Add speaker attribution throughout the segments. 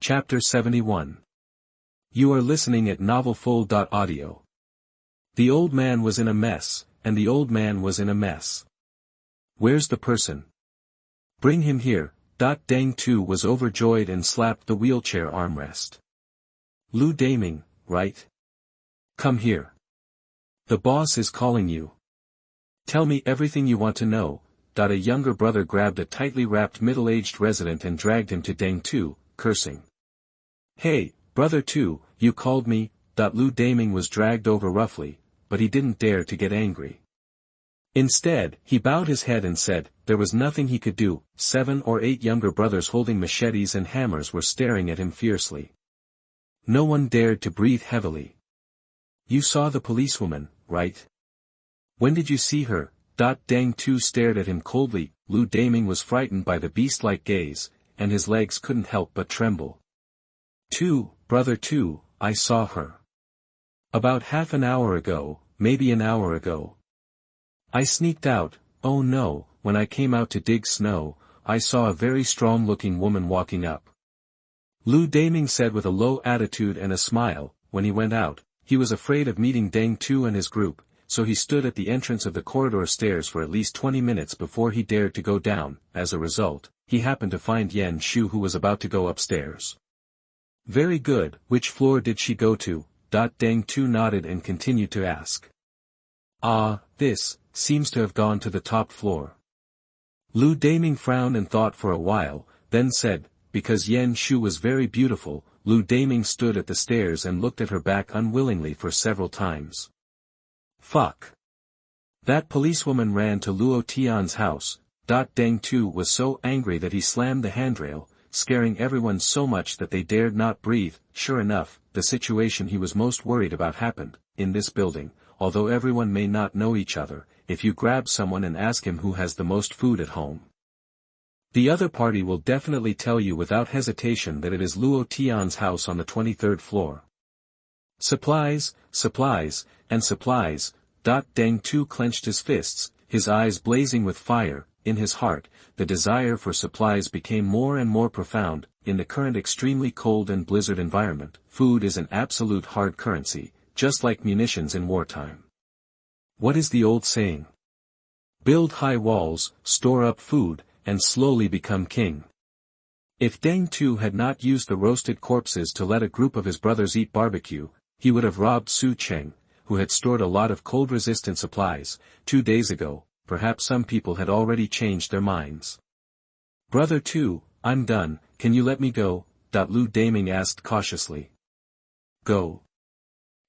Speaker 1: Chapter 71. You are listening at novelfull.audio. The old man was in a mess, and the old man was in a mess. Where's the person? Bring him here. Dang Tu was overjoyed and slapped the wheelchair armrest. Lu Daming, right? Come here. The boss is calling you. Tell me everything you want to know. A younger brother grabbed a tightly wrapped middle-aged resident and dragged him to Dang Tu, cursing. Hey, brother Tu, you called me. Lu Daming was dragged over roughly, but he didn't dare to get angry. Instead, he bowed his head and said, there was nothing he could do. 7 or 8 younger brothers holding machetes and hammers were staring at him fiercely. No one dared to breathe heavily. You saw the policewoman, right? When did you see her? Dang Tu stared at him coldly. Lu Daming was frightened by the beast-like gaze, and his legs couldn't help but tremble. Brother Tu, I saw her. About half an hour ago, maybe an hour ago. I sneaked out. Oh no, when I came out to dig snow, I saw a very strong-looking woman walking up. Lu Daming said with a low attitude and a smile. When he went out, he was afraid of meeting Dang Tu and his group, so he stood at the entrance of the corridor stairs for at least 20 minutes before he dared to go down. As a result, he happened to find Yan Shu, who was about to go upstairs. Very good. Which floor did she go to? Dang Tu nodded and continued to ask. This seems to have gone to the top floor. Lu Daming frowned and thought for a while, then said, because Yan Shu was very beautiful. Lu Daming stood at the stairs and looked at her back unwillingly for several times. Fuck. That policewoman ran to Luo Tian's house. Dang Tu was so angry that he slammed the handrail, scaring everyone so much that they dared not breathe. Sure enough, the situation he was most worried about happened. In this building, although everyone may not know each other, if you grab someone and ask him who has the most food at home, the other party will definitely tell you without hesitation that it is Luo Tian's house on the 23rd floor. Supplies, supplies, and supplies. Dang Tu clenched his fists, his eyes blazing with fire. In his heart, the desire for supplies became more and more profound. In the current extremely cold and blizzard environment, food is an absolute hard currency, just like munitions in wartime. What is the old saying? Build high walls, store up food, and slowly become king. If Dang Tu had not used the roasted corpses to let a group of his brothers eat barbecue, he would have robbed Su Cheng, who had stored a lot of cold-resistant supplies, 2 days ago. Perhaps some people had already changed their minds. Brother Tu, I'm done, can you let me go? Lu Daming asked cautiously. Go.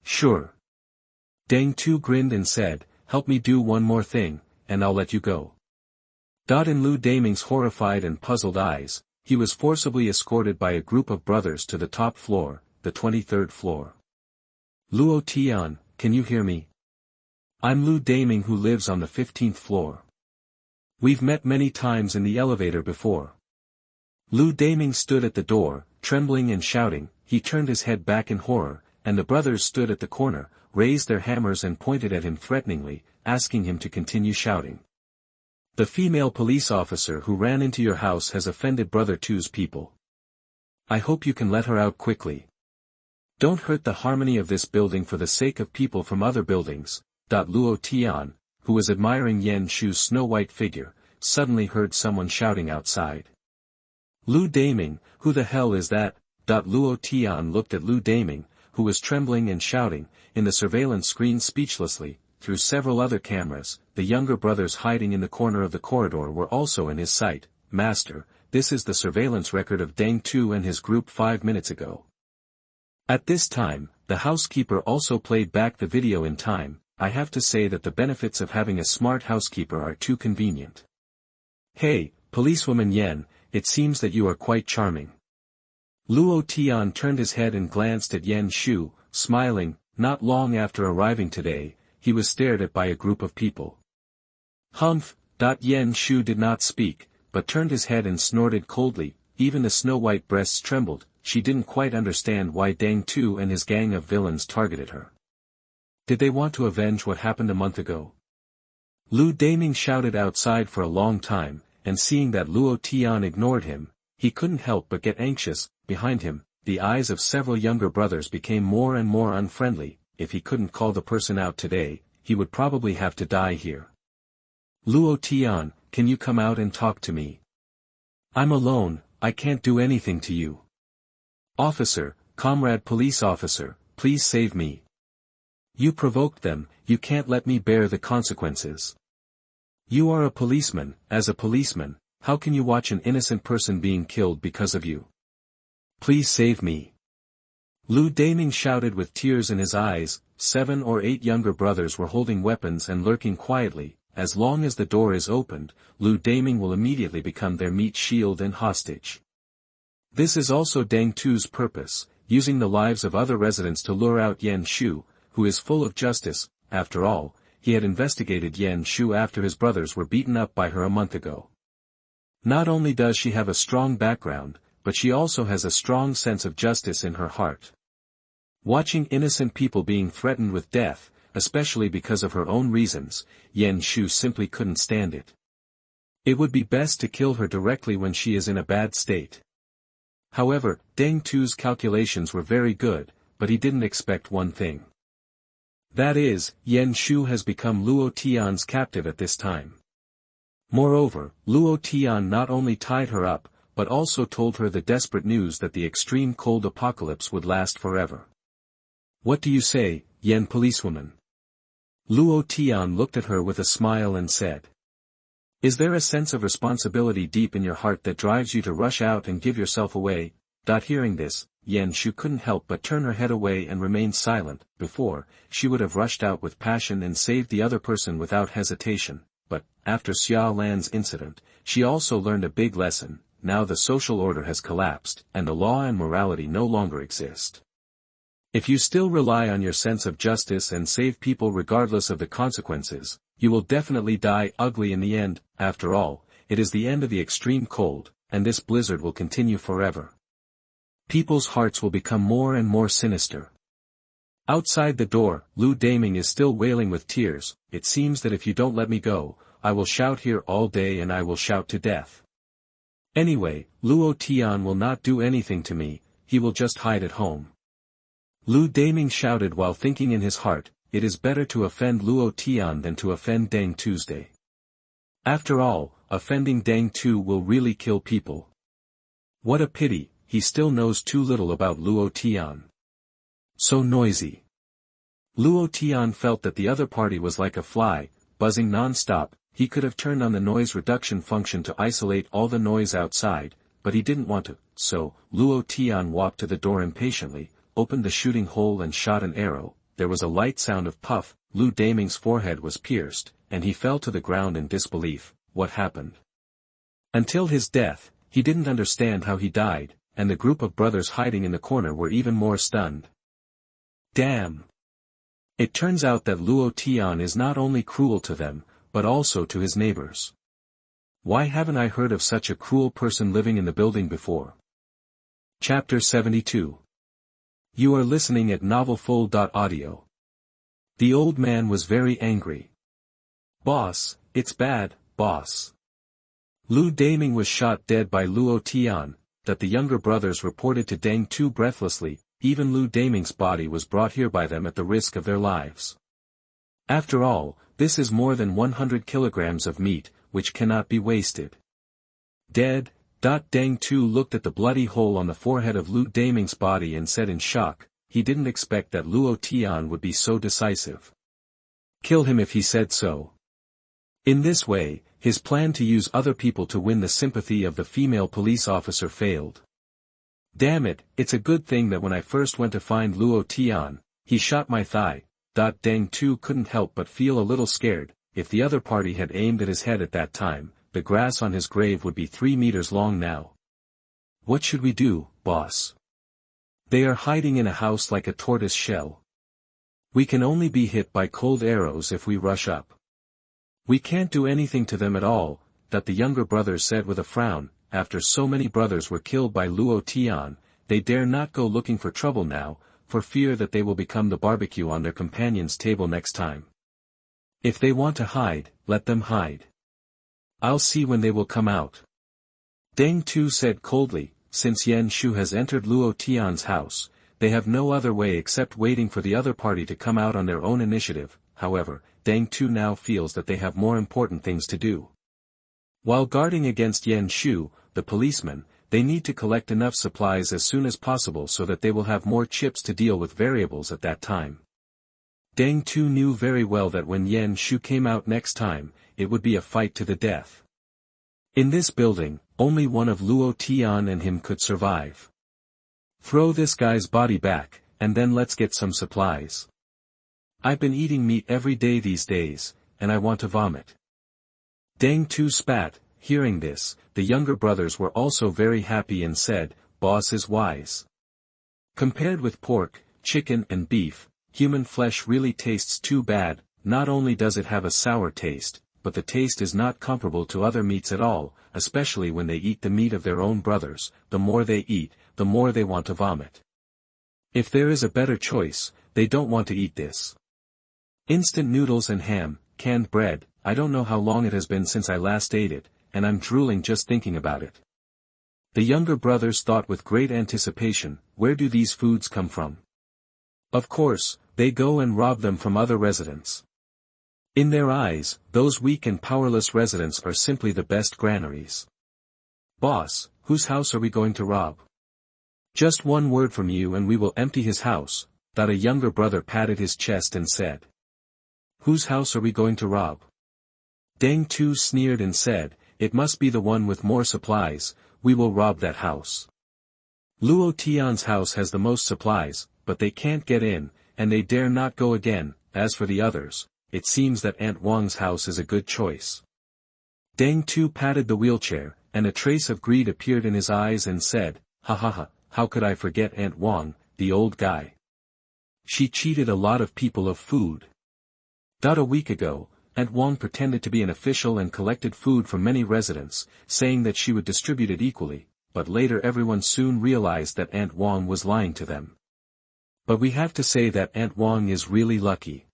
Speaker 1: Sure. Dang Tu grinned and said, help me do one more thing, and I'll let you go. In Lu Daming's horrified and puzzled eyes, he was forcibly escorted by a group of brothers to the top floor, the 23rd floor. Luo Tian, can you hear me? I'm Lu Daming, who lives on the 15th floor. We've met many times in the elevator before. Lu Daming stood at the door, trembling and shouting. He turned his head back in horror, and the brothers stood at the corner, raised their hammers and pointed at him threateningly, asking him to continue shouting. The female police officer who ran into your house has offended Brother Tu's people. I hope you can let her out quickly. Don't hurt the harmony of this building for the sake of people from other buildings. Luo Tian, who was admiring Yan Shu's snow-white figure, suddenly heard someone shouting outside. Lu Daming, who the hell is that? Luo Tian looked at Lu Daming, who was trembling and shouting, in the surveillance screen speechlessly. Through several other cameras, the younger brothers hiding in the corner of the corridor were also in his sight. Master, this is the surveillance record of Dang Tu and his group 5 minutes ago. At this time, the housekeeper also played back the video in time. I have to say that the benefits of having a smart housekeeper are too convenient. Hey, policewoman Yan, it seems that you are quite charming. Luo Tian turned his head and glanced at Yan Shu, smiling. Not long after arriving today, he was stared at by a group of people. Humph. Yan Shu did not speak, but turned his head and snorted coldly. Even the snow-white breasts trembled. She didn't quite understand why Dang Tu and his gang of villains targeted her. Did they want to avenge what happened a month ago? Lu Daming shouted outside for a long time, and seeing that Luo Tian ignored him, he couldn't help but get anxious. behind him, the eyes of several younger brothers became more and more unfriendly. If he couldn't call the person out today, he would probably have to die here. Luo Tian, can you come out and talk to me? I'm alone, I can't do anything to you. Officer, comrade police officer, please save me. You provoked them, you can't let me bear the consequences. You are a policeman, as a policeman, how can you watch an innocent person being killed because of you? Please save me. Lu Daming shouted with tears in his eyes. 7 or 8 younger brothers were holding weapons and lurking quietly. As long as the door is opened, Lu Daming will immediately become their meat shield and hostage. This is also Deng Tu's purpose, using the lives of other residents to lure out Yan Shu, who is full of justice. After all, he had investigated Yan Shu after his brothers were beaten up by her a month ago. Not only does she have a strong background, but she also has a strong sense of justice in her heart. Watching innocent people being threatened with death, especially because of her own reasons, Yan Shu simply couldn't stand it. It would be best to kill her directly when she is in a bad state. However, Deng Tu's calculations were very good, but he didn't expect one thing. That is, Yan Shu has become Luo Tian's captive at this time. Moreover, Luo Tian not only tied her up, but also told her the desperate news that the extreme cold apocalypse would last forever. What do you say, Yan policewoman? Luo Tian looked at her with a smile and said. Is there a sense of responsibility deep in your heart that drives you to rush out and give yourself away? Hearing this, Yan Shu couldn't help but turn her head away and remain silent. Before, she would have rushed out with passion and saved the other person without hesitation, but, after Xia Lan's incident, she also learned a big lesson. Now the social order has collapsed, and the law and morality no longer exist. If you still rely on your sense of justice and save people regardless of the consequences, you will definitely die ugly in the end. After all, it is the end of the extreme cold, and this blizzard will continue forever. People's hearts will become more and more sinister. Outside the door, Lu Daming is still wailing with tears. It seems that if you don't let me go, I will shout here all day and I will shout to death. Anyway, Luo Tian will not do anything to me, he will just hide at home. Lu Daming shouted while thinking in his heart, it is better to offend Luo Tian than to offend Deng Tuesday. After all, offending Deng Tu will really kill people. What a pity, he still knows too little about Luo Tian. So noisy. Luo Tian felt that the other party was like a fly, buzzing non-stop. He could have turned on the noise reduction function to isolate all the noise outside, but he didn't want to, so, Luo Tian walked to the door impatiently, opened the shooting hole and shot an arrow. There was a light sound of puff. Lu Daming's forehead was pierced, and he fell to the ground in disbelief. What happened? Until his death, he didn't understand how he died, and the group of brothers hiding in the corner were even more stunned. Damn! It turns out that Luo Tian is not only cruel to them, but also to his neighbors. Why haven't I heard of such a cruel person living in the building before? Chapter 72. You are listening at novelfull.audio. The old man was very angry. Boss, it's bad, boss. Lu Daming was shot dead by Luo Tian. That the younger brothers reported to Deng Tu breathlessly. Even Lu Daming's body was brought here by them at the risk of their lives. After all, this is more than 100 kilograms of meat, which cannot be wasted. Dead. Deng Tu looked at the bloody hole on the forehead of Lu Daming's body and said in shock, he didn't expect that Luo Tian would be so decisive. Kill him if he said so. In this way, his plan to use other people to win the sympathy of the female police officer failed. Damn it, it's a good thing that when I first went to find Luo Tian, he shot my thigh. Deng Tu couldn't help but feel a little scared. If the other party had aimed at his head at that time, the grass on his grave would be 3 meters long now. What should we do, boss? They are hiding in a house like a tortoise shell. We can only be hit by cold arrows if we rush up. We can't do anything to them at all, that the younger brothers said with a frown. After so many brothers were killed by Luo Tian, they dare not go looking for trouble now, for fear that they will become the barbecue on their companion's table next time. If they want to hide, let them hide. I'll see when they will come out. Deng Tu said coldly, since Yan Shu has entered Luo Tian's house, they have no other way except waiting for the other party to come out on their own initiative. However, Deng Tu now feels that they have more important things to do. While guarding against Yan Shu, the policeman, they need to collect enough supplies as soon as possible so that they will have more chips to deal with variables at that time. Deng Tu knew very well that when Yan Shu came out next time, it would be a fight to the death. In this building, only one of Luo Tian and him could survive. Throw this guy's body back, and then let's get some supplies. I've been eating meat every day these days, and I want to vomit. Deng Tu spat. Hearing this, the younger brothers were also very happy and said, "Boss is wise." Compared with pork, chicken and beef, human flesh really tastes too bad. Not only does it have a sour taste, but the taste is not comparable to other meats at all, especially when they eat the meat of their own brothers. The more they eat, the more they want to vomit. If there is a better choice, they don't want to eat this. Instant noodles and ham, canned bread. I don't know how long it has been since I last ate it, and I'm drooling just thinking about it. The younger brothers thought with great anticipation, where do these foods come from? Of course, they go and rob them from other residents. In their eyes, those weak and powerless residents are simply the best granaries. Boss, whose house are we going to rob? Just one word from you and we will empty his house. That a younger brother patted his chest and said. Whose house are we going to rob? Deng Tu sneered and said, it must be the one with more supplies. We will rob that house. Luo Tian's house has the most supplies, but they can't get in, and they dare not go again. As for the others, it seems that Aunt Wang's house is a good choice. Deng Tu patted the wheelchair, and a trace of greed appeared in his eyes and said, ha ha ha, how could I forget Aunt Wang, the old guy? She cheated a lot of people of food. A week ago, Aunt Wang pretended to be an official and collected food from many residents, saying that she would distribute it equally, but later everyone soon realized that Aunt Wang was lying to them. But we have to say that Aunt Wang is really lucky.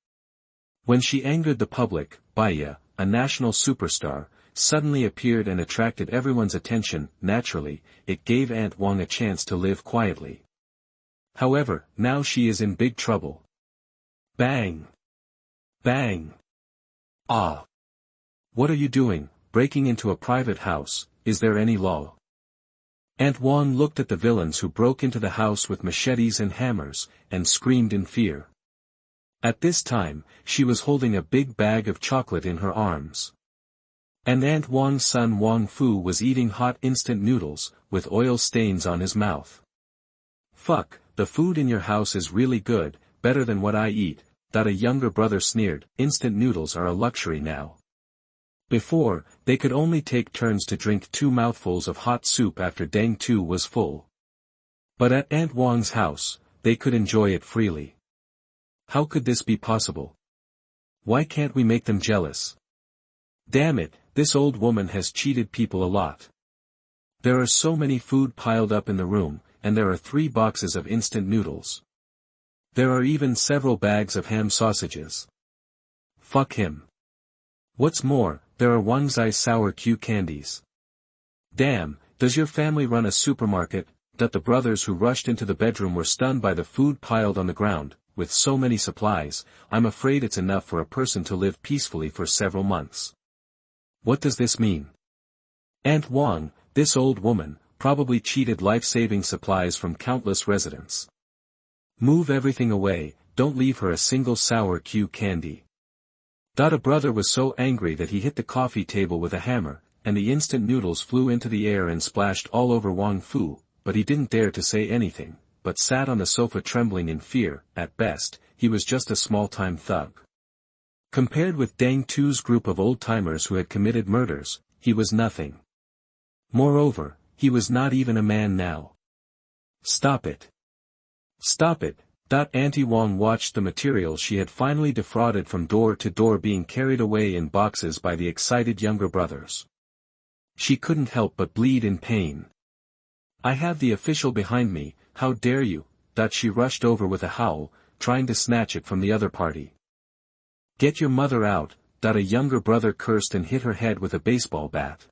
Speaker 1: When she angered the public, Baya, a national superstar, suddenly appeared and attracted everyone's attention. Naturally, it gave Aunt Wang a chance to live quietly. However, now she is in big trouble. Bang! Bang! Ah! What are you doing, breaking into a private house? Is there any law? Aunt Wang looked at the villains who broke into the house with machetes and hammers, and screamed in fear. At this time, she was holding a big bag of chocolate in her arms. And Aunt Wang's son Wang Fu was eating hot instant noodles, with oil stains on his mouth. Fuck, the food in your house is really good, better than what I eat. A younger brother sneered. Instant noodles are a luxury now. Before, they could only take turns to drink 2 mouthfuls of hot soup after Deng Tu was full. But at Aunt Wang's house, they could enjoy it freely. How could this be possible? Why can't we make them jealous? Damn it, this old woman has cheated people a lot. There are so many food piled up in the room, and there are 3 boxes of instant noodles. There are even several bags of ham sausages. Fuck him. What's more, there are Wangzai sour Q candies. Damn, does your family run a supermarket? The brothers who rushed into the bedroom were stunned by the food piled on the ground. With so many supplies, I'm afraid it's enough for a person to live peacefully for several months. What does this mean? Aunt Wang, this old woman, probably cheated life-saving supplies from countless residents. Move everything away, don't leave her a single sour Q candy. A brother was so angry that he hit the coffee table with a hammer, and the instant noodles flew into the air and splashed all over Wang Fu, but he didn't dare to say anything, but sat on the sofa trembling in fear. At best, he was just a small-time thug. Compared with Deng Tu's group of old-timers who had committed murders, he was nothing. Moreover, he was not even a man now. Stop it. Stop it. Auntie Wang watched the material she had finally defrauded from door to door being carried away in boxes by the excited younger brothers. She couldn't help but bleed in pain. I have the official behind me, how dare you? She rushed over with a howl, trying to snatch it from the other party. Get your mother out. A younger brother cursed and hit her head with a baseball bat.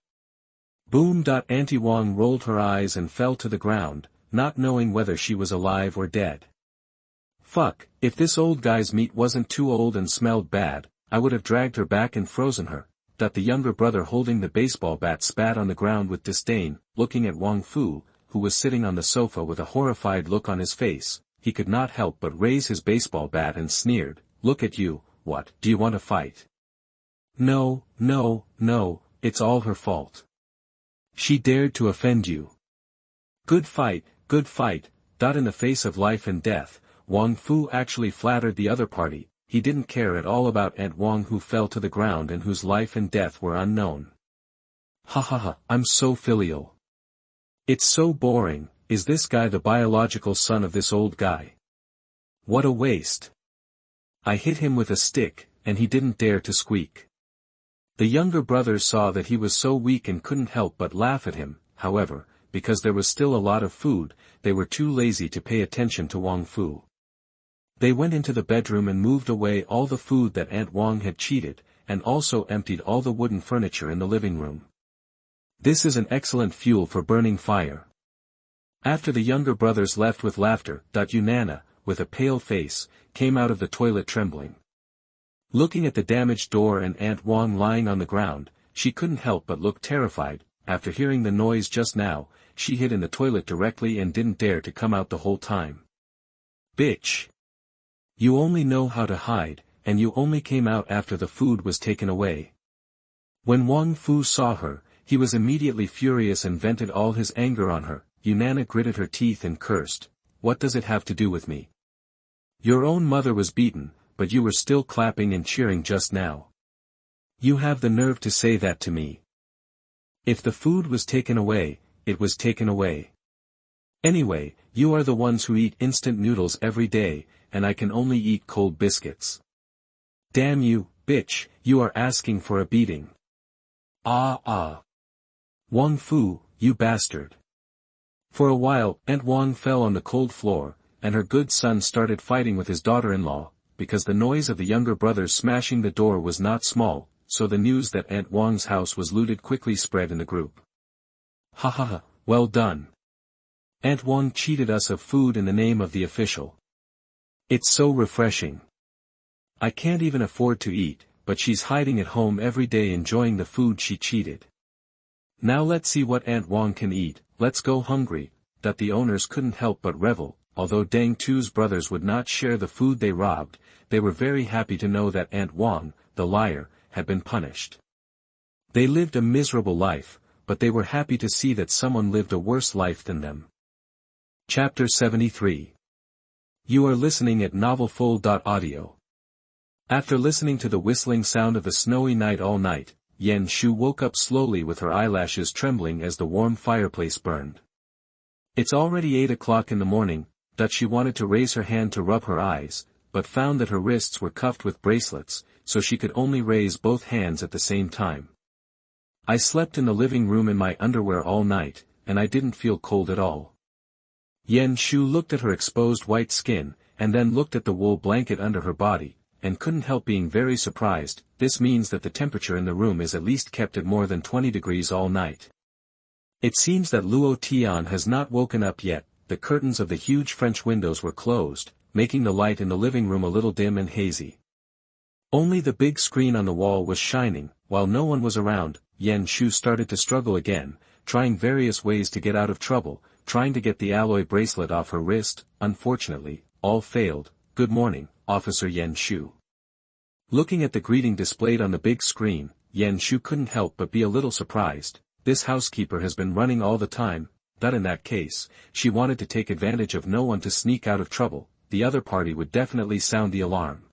Speaker 1: Boom. Auntie Wang rolled her eyes and fell to the ground, not knowing whether she was alive or dead. Fuck, if this old guy's meat wasn't too old and smelled bad, I would have dragged her back and frozen her. The younger brother holding the baseball bat spat on the ground with disdain, looking at Wang Fu, who was sitting on the sofa with a horrified look on his face. He could not help but raise his baseball bat and sneered, "Look at you, what, do you want to fight?" "No, no, no, it's all her fault. She dared to offend you." Good fight, good fight." In the face of life and death, Wang Fu actually flattered the other party. He didn't care at all about Aunt Wang, who fell to the ground and whose life and death were unknown. "Ha ha ha, I'm so filial. It's so boring. Is this guy the biological son of this old guy? What a waste. I hit him with a stick, and he didn't dare to squeak." The younger brothers saw that he was so weak and couldn't help but laugh at him. However, because there was still a lot of food, they were too lazy to pay attention to Wang Fu. They went into the bedroom and moved away all the food that Aunt Wang had cheated, and also emptied all the wooden furniture in the living room. This is an excellent fuel for burning fire. After the younger brothers left with laughter, Yunana, with a pale face, came out of the toilet trembling. Looking at the damaged door and Aunt Wang lying on the ground, she couldn't help but look terrified. After hearing the noise just now, she hid in the toilet directly and didn't dare to come out the whole time. "Bitch! You only know how to hide, and you only came out after the food was taken away." When Wang Fu saw her, he was immediately furious and vented all his anger on her. Yunana gritted her teeth and cursed, "What does it have to do with me? Your own mother was beaten, but you were still clapping and cheering just now. You have the nerve to say that to me. If the food was taken away, it was taken away. Anyway, you are the ones who eat instant noodles every day, and I can only eat cold biscuits. Damn you, bitch, you are asking for a beating. Ah. Wang Fu, you bastard." For a while, Aunt Wang fell on the cold floor, and her good son started fighting with his daughter-in-law, because the noise of the younger brothers smashing the door was not small, so the news that Aunt Wang's house was looted quickly spread in the group. "Ha ha ha, well done. Aunt Wang cheated us of food in the name of the official. It's so refreshing. I can't even afford to eat, but she's hiding at home every day enjoying the food she cheated. Now let's see what Aunt Wang can eat, let's go hungry." The owners couldn't help but revel. Although Deng Tu's brothers would not share the food they robbed, they were very happy to know that Aunt Wang, the liar, had been punished. They lived a miserable life, but they were happy to see that someone lived a worse life than them. Chapter 73. You are listening at novelfull.audio. After listening to the whistling sound of the snowy night all night, Yan Shu woke up slowly with her eyelashes trembling as the warm fireplace burned. It's already 8 o'clock in the morning. She wanted to raise her hand to rub her eyes, but found that her wrists were cuffed with bracelets, so she could only raise both hands at the same time. "I slept in the living room in my underwear all night, and I didn't feel cold at all." Yan Shu looked at her exposed white skin, and then looked at the wool blanket under her body, and couldn't help being very surprised. This means that the temperature in the room is at least kept at more than 20 degrees all night. It seems that Luo Tian has not woken up yet. The curtains of the huge French windows were closed, making the light in the living room a little dim and hazy. Only the big screen on the wall was shining. While no one was around, Yan Shu started to struggle again, trying various ways to get out of trouble, trying to get the alloy bracelet off her wrist. Unfortunately, all failed. "Good morning, Officer Yan Shu." Looking at the greeting displayed on the big screen, Yan Shu couldn't help but be a little surprised. This housekeeper has been running all the time. In that case, she wanted to take advantage of no one to sneak out of trouble. The other party would definitely sound the alarm.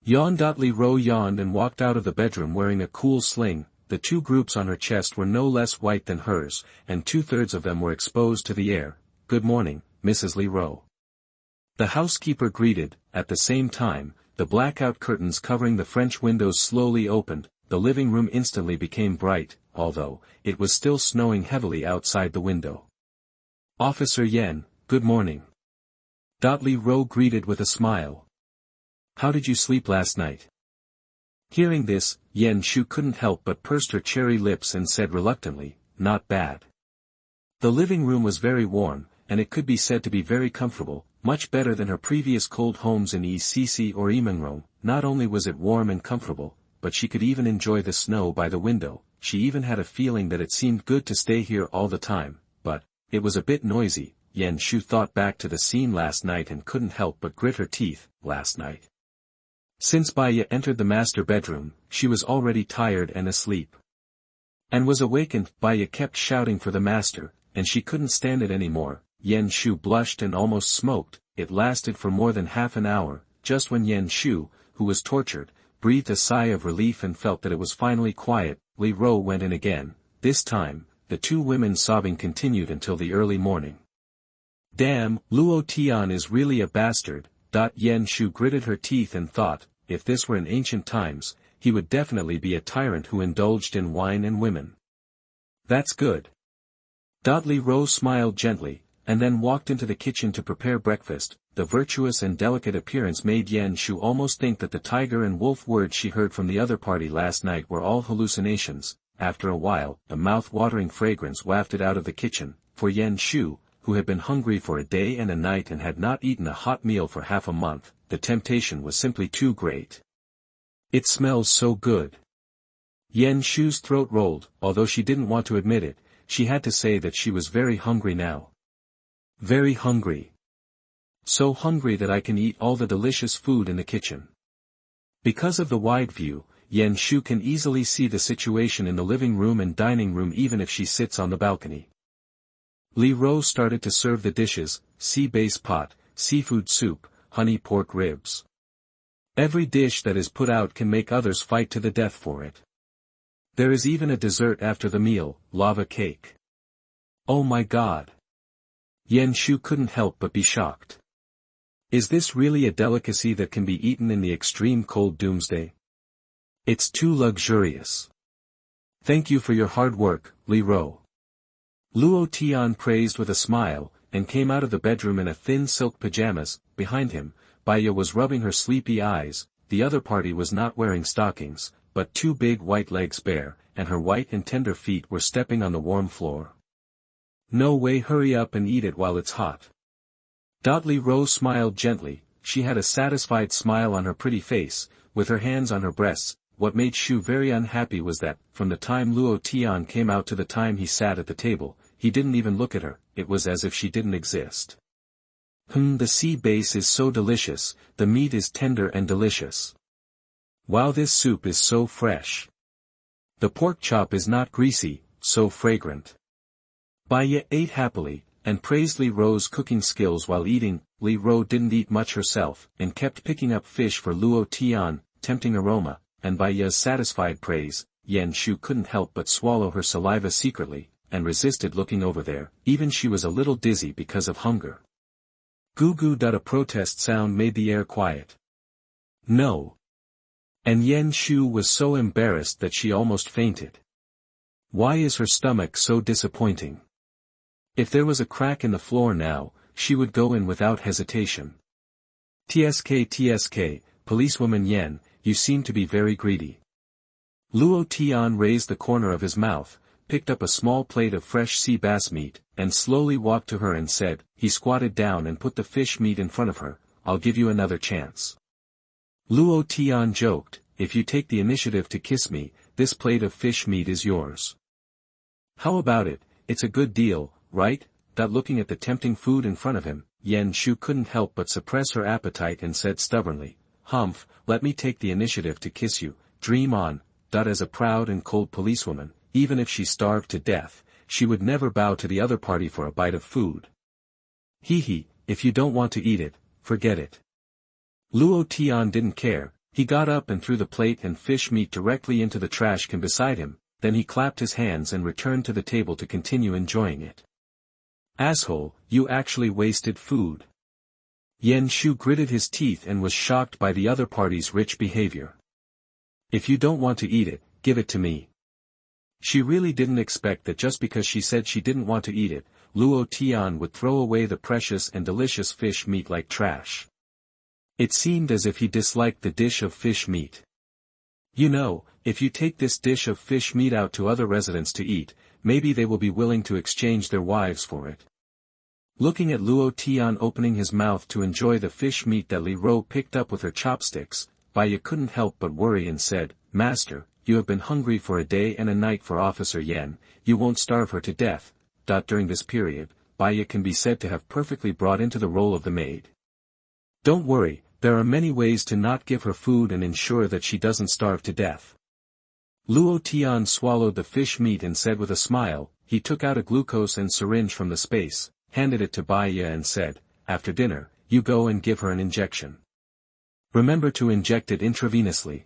Speaker 1: Li Ro yawned and walked out of the bedroom wearing a cool sling. The two groups on her chest were no less white than hers, and 2/3 of them were exposed to the air. "Good morning, Mrs. Li Ro." The housekeeper greeted. At the same time, the blackout curtains covering the French windows slowly opened. The living room instantly became bright, although it was still snowing heavily outside the window. "Officer Yan, good morning." Li Ro greeted with a smile. "How did you sleep last night?" Hearing this, Yan Shu couldn't help but pursed her cherry lips and said reluctantly, not bad. The living room was very warm, and it could be said to be very comfortable, much better than her previous cold homes in ECC or Emangrome. Not only was it warm and comfortable, but she could even enjoy the snow by the window. She even had a feeling that it seemed good to stay here all the time, but it was a bit noisy. Yan Shu thought back to the scene last night and couldn't help but grit her teeth. Last night, since Baiya entered the master bedroom, she was already tired and asleep. And was awakened. Baiya kept shouting for the master, and she couldn't stand it anymore. Yan Shu blushed and almost smoked. It lasted for more than half an hour. Just when Yan Shu, who was tortured, breathed a sigh of relief and felt that it was finally quiet, Li Ro went in again. This time, the two women sobbing continued until the early morning. Damn, Luo Tian is really a bastard. Yan Shu gritted her teeth and thought, if this were in ancient times, he would definitely be a tyrant who indulged in wine and women. That's good. Li Ro smiled gently, and then walked into the kitchen to prepare breakfast. The virtuous and delicate appearance made Yan Shu almost think that the tiger and wolf words she heard from the other party last night were all hallucinations. After a while, a mouth-watering fragrance wafted out of the kitchen. For Yan Shu, who had been hungry for a day and a night and had not eaten a hot meal for half a month, the temptation was simply too great. It smells so good. Yan Shu's throat rolled. Although she didn't want to admit it, she had to say that she was very hungry now. Very hungry. So hungry that I can eat all the delicious food in the kitchen. Because of the wide view, Yan Shu can easily see the situation in the living room and dining room even if she sits on the balcony. Li Ro started to serve the dishes: sea bass pot, seafood soup, honey pork ribs. Every dish that is put out can make others fight to the death for it. There is even a dessert after the meal, lava cake. Oh my God! Yan Shu couldn't help but be shocked. Is this really a delicacy that can be eaten in the extreme cold doomsday? It's too luxurious. Thank you for your hard work, Li Ro. Luo Tian praised with a smile, and came out of the bedroom in a thin silk pajamas. Behind him, Baiya was rubbing her sleepy eyes. The other party was not wearing stockings, but two big white legs bare, and her white and tender feet were stepping on the warm floor. No way, hurry up and eat it while it's hot. Li Ro smiled gently. She had a satisfied smile on her pretty face, with her hands on her breasts. What made Shu very unhappy was that, from the time Luo Tian came out to the time he sat at the table, he didn't even look at her. It was as if she didn't exist. The sea bass is so delicious, the meat is tender and delicious. Wow, this soup is so fresh. The pork chop is not greasy, so fragrant. Baiya ate happily, and praised Li Ro's cooking skills while eating. Li Ro didn't eat much herself, and kept picking up fish for Luo Tian, tempting aroma, and Baiya's satisfied praise. Yan Shu couldn't help but swallow her saliva secretly, and resisted looking over there. Even she was a little dizzy because of hunger. Goo goo. A protest sound made the air quiet. No. And Yan Shu was so embarrassed that she almost fainted. Why is her stomach so disappointing? If there was a crack in the floor now, she would go in without hesitation. TSK, policewoman Yan, you seem to be very greedy. Luo Tian raised the corner of his mouth, picked up a small plate of fresh sea bass meat, and slowly walked to her and said. He squatted down and put the fish meat in front of her. I'll give you another chance. Luo Tian joked, if you take the initiative to kiss me, this plate of fish meat is yours. How about it? It's a good deal, right? Looking at the tempting food in front of him, Yan Shu couldn't help but suppress her appetite and said stubbornly, Humph, let me take the initiative to kiss you. Dream on. As a proud and cold policewoman, even if she starved to death, she would never bow to the other party for a bite of food. Hee, if you don't want to eat it, forget it. Luo Tian didn't care. He got up and threw the plate and fish meat directly into the trash can beside him. Then he clapped his hands and returned to the table to continue enjoying it. Asshole, you actually wasted food. Yan Shu gritted his teeth and was shocked by the other party's rich behavior. If you don't want to eat it, give it to me. She really didn't expect that just because she said she didn't want to eat it, Luo Tian would throw away the precious and delicious fish meat like trash. It seemed as if he disliked the dish of fish meat. You know, if you take this dish of fish meat out to other residents to eat, maybe they will be willing to exchange their wives for it. Looking at Luo Tian opening his mouth to enjoy the fish meat that Li Ro picked up with her chopsticks, Baiya couldn't help but worry and said, "Master, you have been hungry for a day and a night for Officer Yen, you won't starve her to death." During this period, Baiya can be said to have perfectly brought into the role of the maid. Don't worry, there are many ways to not give her food and ensure that she doesn't starve to death. Luo Tian swallowed the fish meat and said with a smile, he took out a glucose and syringe from the space, handed it to Baiya and said, "After dinner, you go and give her an injection. Remember to inject it intravenously.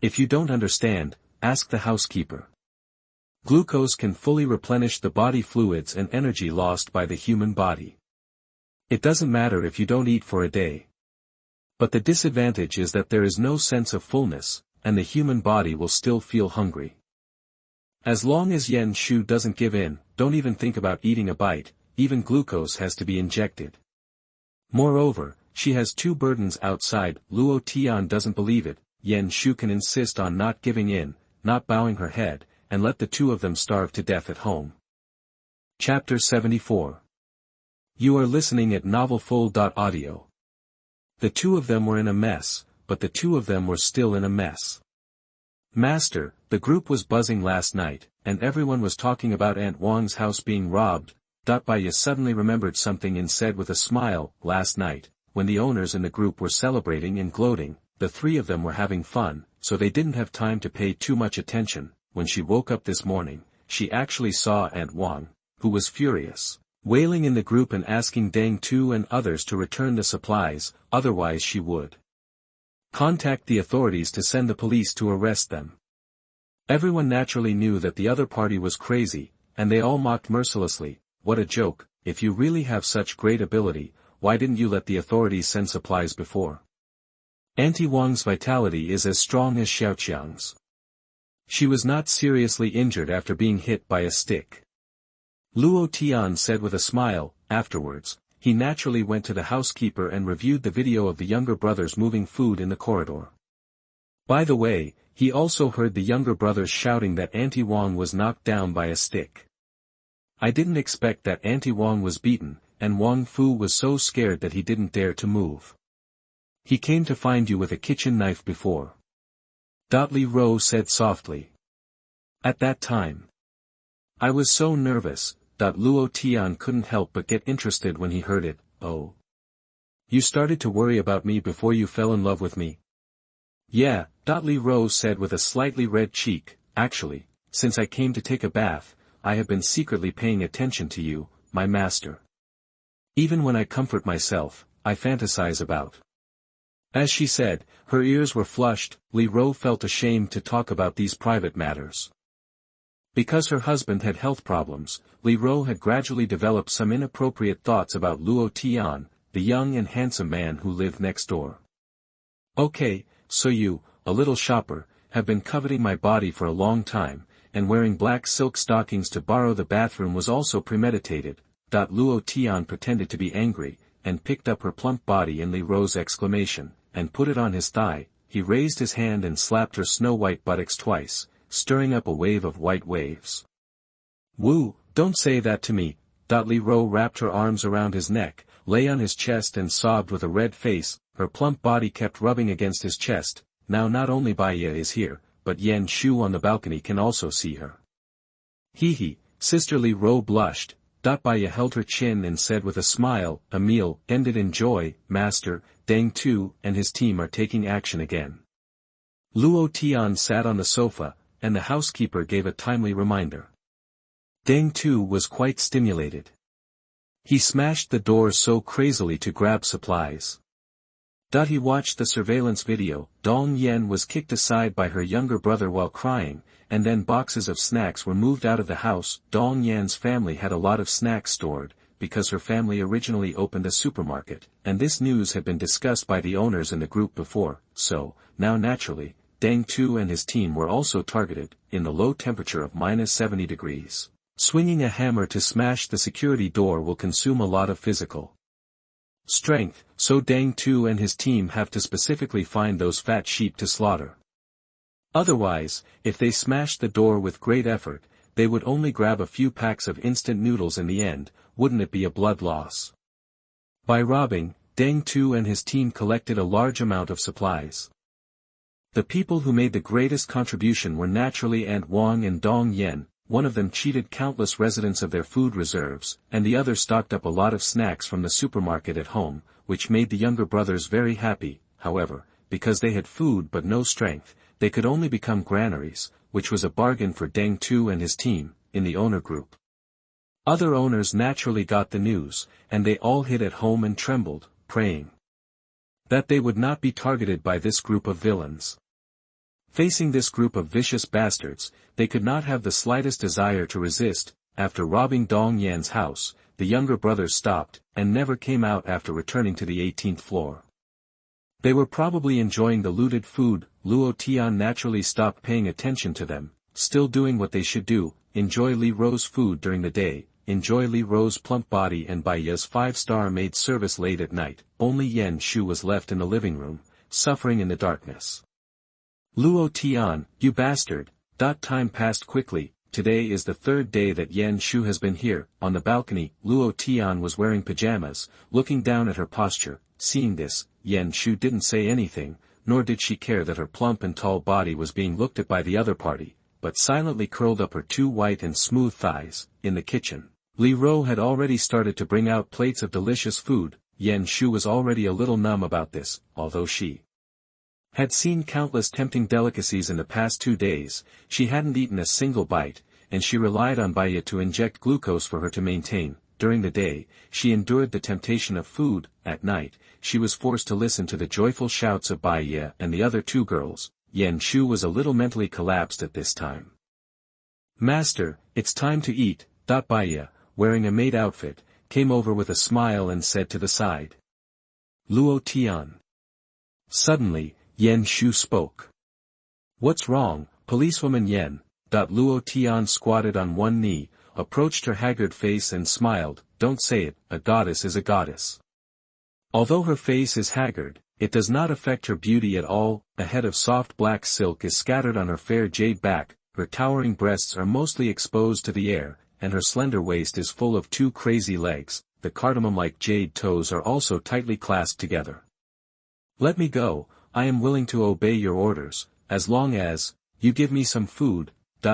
Speaker 1: If you don't understand, ask the housekeeper." Glucose can fully replenish the body fluids and energy lost by the human body. It doesn't matter if you don't eat for a day. But the disadvantage is that there is no sense of fullness, and the human body will still feel hungry. As long as Yen Shu doesn't give in, don't even think about eating a bite, even glucose has to be injected. Moreover, she has two burdens outside. Luo Tian doesn't believe it. Yen Shu can insist on not giving in, not bowing her head, and let the two of them starve to death at home. Chapter 74. You are listening at novelfull.audio. The two of them were in a mess, but the two of them were still in a mess. Master, the group was buzzing last night, and everyone was talking about Aunt Wang's house being robbed. Baiya suddenly remembered something and said with a smile, last night, when the owners in the group were celebrating and gloating, the three of them were having fun, so they didn't have time to pay too much attention. When she woke up this morning, she actually saw Aunt Wang, who was furious, wailing in the group and asking Deng Tu and others to return the supplies, otherwise she would contact the authorities to send the police to arrest them. Everyone naturally knew that the other party was crazy, and they all mocked mercilessly. What a joke, if you really have such great ability, why didn't you let the authorities send supplies before? Auntie Wang's vitality is as strong as Xiaoqiang's. She was not seriously injured after being hit by a stick. Luo Tian said with a smile. Afterwards, he naturally went to the housekeeper and reviewed the video of the younger brothers moving food in the corridor. By the way, he also heard the younger brothers shouting that Auntie Wang was knocked down by a stick. I didn't expect that Auntie Wang was beaten, and Wang Fu was so scared that he didn't dare to move. He came to find you with a kitchen knife before. Li Ro said softly. At that time, I was so nervous. Luo Tian couldn't help but get interested when he heard it. Oh. You started to worry about me before you fell in love with me? Yeah, Li Ro said with a slightly red cheek. Actually, since I came to take a bath, I have been secretly paying attention to you, my master. Even when I comfort myself, I fantasize about. As she said, her ears were flushed. Li Ro felt ashamed to talk about these private matters. Because her husband had health problems, Li Ro had gradually developed some inappropriate thoughts about Luo Tian, the young and handsome man who lived next door. Okay, so you, a little shopper, have been coveting my body for a long time, and wearing black silk stockings to borrow the bathroom was also premeditated. Luo Tian pretended to be angry, and picked up her plump body in Li Ro's exclamation, and put it on his thigh. He raised his hand and slapped her snow-white buttocks twice, stirring up a wave of white waves. Woo, don't say that to me. Li Ro wrapped her arms around his neck, lay on his chest and sobbed with a red face. Her plump body kept rubbing against his chest. Now not only Baiya is here, but Yen Shu on the balcony can also see her. Hee, Sister Li Ro blushed. Baiya held her chin and said with a smile, a meal ended in joy. Master, Deng Tu and his team are taking action again. Luo Tian sat on the sofa, and the housekeeper gave a timely reminder. Deng Tu was quite stimulated. He smashed the door so crazily to grab supplies. He watched the surveillance video. Dong Yen was kicked aside by her younger brother while crying, and then boxes of snacks were moved out of the house. Dong Yan's family had a lot of snacks stored, because her family originally opened a supermarket, and this news had been discussed by the owners in the group before, so, now naturally, Deng Tu and his team were also targeted, in the low temperature of -70 degrees. Swinging a hammer to smash the security door will consume a lot of physical strength, so Deng Tu and his team have to specifically find those fat sheep to slaughter. Otherwise, if they smashed the door with great effort, they would only grab a few packs of instant noodles in the end. Wouldn't it be a blood loss? By robbing, Deng Tu and his team collected a large amount of supplies. The people who made the greatest contribution were naturally Ant Wang and Dong Yen. One of them cheated countless residents of their food reserves, and the other stocked up a lot of snacks from the supermarket at home, which made the younger brothers very happy. However, because they had food but no strength, they could only become granaries, which was a bargain for Deng Tu and his team, in the owner group. Other owners naturally got the news, and they all hid at home and trembled, praying that they would not be targeted by this group of villains. Facing this group of vicious bastards, they could not have the slightest desire to resist. After robbing Dong Yan's house, the younger brothers stopped, and never came out after returning to the 18th floor. They were probably enjoying the looted food. Luo Tian naturally stopped paying attention to them, still doing what they should do, enjoy Li Ro's food during the day, enjoy Li Ro's plump body and Bai Ya's 5-star maid service late at night. Only Yan Shu was left in the living room, suffering in the darkness. Luo Tian, you bastard! Time passed quickly. Today is the third day that Yan Shu has been here. On the balcony, Luo Tian was wearing pajamas, looking down at her posture. Seeing this, Yan Shu didn't say anything, nor did she care that her plump and tall body was being looked at by the other party, but silently curled up her two white and smooth thighs. In the kitchen, Li Ro had already started to bring out plates of delicious food. Yan Shu was already a little numb about this, although she had seen countless tempting delicacies in the past 2 days. She hadn't eaten a single bite, and she relied on Bai Ya to inject glucose for her to maintain. During the day, she endured the temptation of food. At night, she was forced to listen to the joyful shouts of Bai Ya and the other two girls. Yan Shu was a little mentally collapsed at this time. Master, it's time to eat. Bai Ya, wearing a maid outfit, came over with a smile and said to the side Luo Tian. Suddenly, Yan Shu spoke. What's wrong, policewoman Yan? Luo Tian squatted on one knee, approached her haggard face and smiled. Don't say it, a goddess is a goddess. Although her face is haggard, it does not affect her beauty at all. A head of soft black silk is scattered on her fair jade back, her towering breasts are mostly exposed to the air, and her slender waist is full of 2 crazy legs. The cardamom-like jade toes are also tightly clasped together. Let me go. I am willing to obey your orders, as long as you give me some food.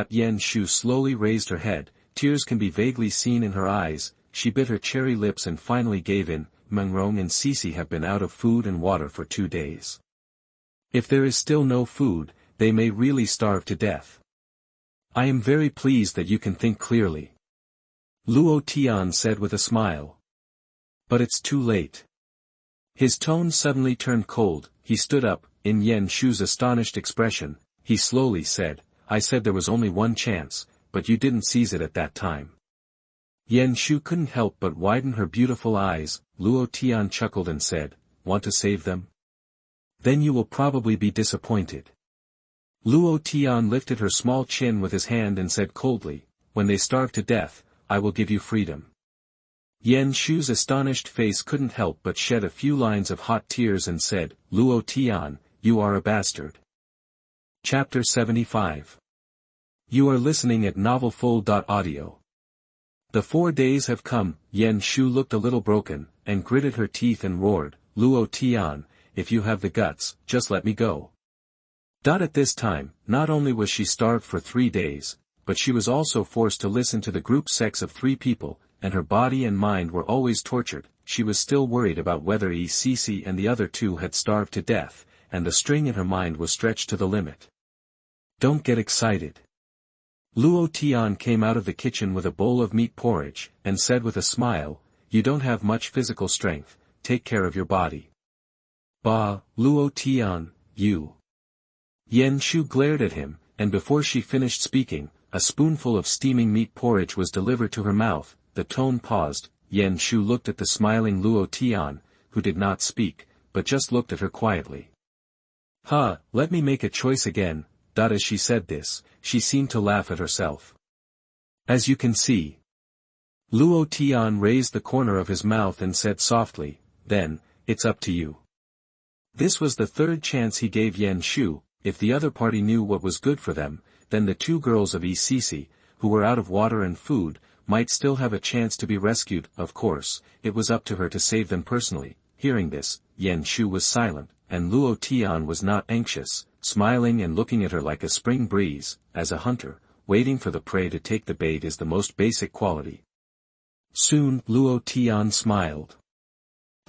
Speaker 1: Yan Shu slowly raised her head, tears can be vaguely seen in her eyes. She bit her cherry lips and finally gave in. Mengrong and Cece have been out of food and water for 2 days. If there is still no food, they may really starve to death. I am very pleased that you can think clearly, Luo Tian said with a smile. But it's too late. His tone suddenly turned cold. He stood up. In Yan Shu's astonished expression, he slowly said, I said there was only one chance, but you didn't seize it at that time. Yan Shu couldn't help but widen her beautiful eyes. Luo Tian chuckled and said, Want to save them? Then you will probably be disappointed. Luo Tian lifted her small chin with his hand and said coldly, When they starve to death, I will give you freedom. Yan Shu's astonished face couldn't help but shed a few lines of hot tears and said, Luo Tian, you are a bastard. Chapter 75. You are listening at novelfull.audio. The 4 days have come. Yan Shu looked a little broken, and gritted her teeth and roared, Luo Tian, if you have the guts, just let me go. At this time, not only was she starved for 3 days, but she was also forced to listen to the group sex of 3 people, and her body and mind were always tortured. She was still worried about whether Cece and the other 2 had starved to death, and the string in her mind was stretched to the limit. Don't get excited. Luo Tian came out of the kitchen with a bowl of meat porridge, and said with a smile, You don't have much physical strength, take care of your body. Luo Tian, you. Yan Shu glared at him, and before she finished speaking, a spoonful of steaming meat porridge was delivered to her mouth. The tone paused. Yan Shu looked at the smiling Luo Tian, who did not speak, but just looked at her quietly. Let me make a choice again. As she said this, she seemed to laugh at herself. As you can see. Luo Tian raised the corner of his mouth and said softly, Then, it's up to you. This was the 3rd chance he gave Yan Shu. if the other party knew what was good for them, then the two girls of ECC, who were out of water and food, might still have a chance to be rescued. Of course, it was up to her to save them personally. Hearing this, Yan Shu was silent, and Luo Tian was not anxious, smiling and looking at her like a spring breeze. As a hunter, waiting for the prey to take the bait is the most basic quality. Soon, Luo Tian smiled.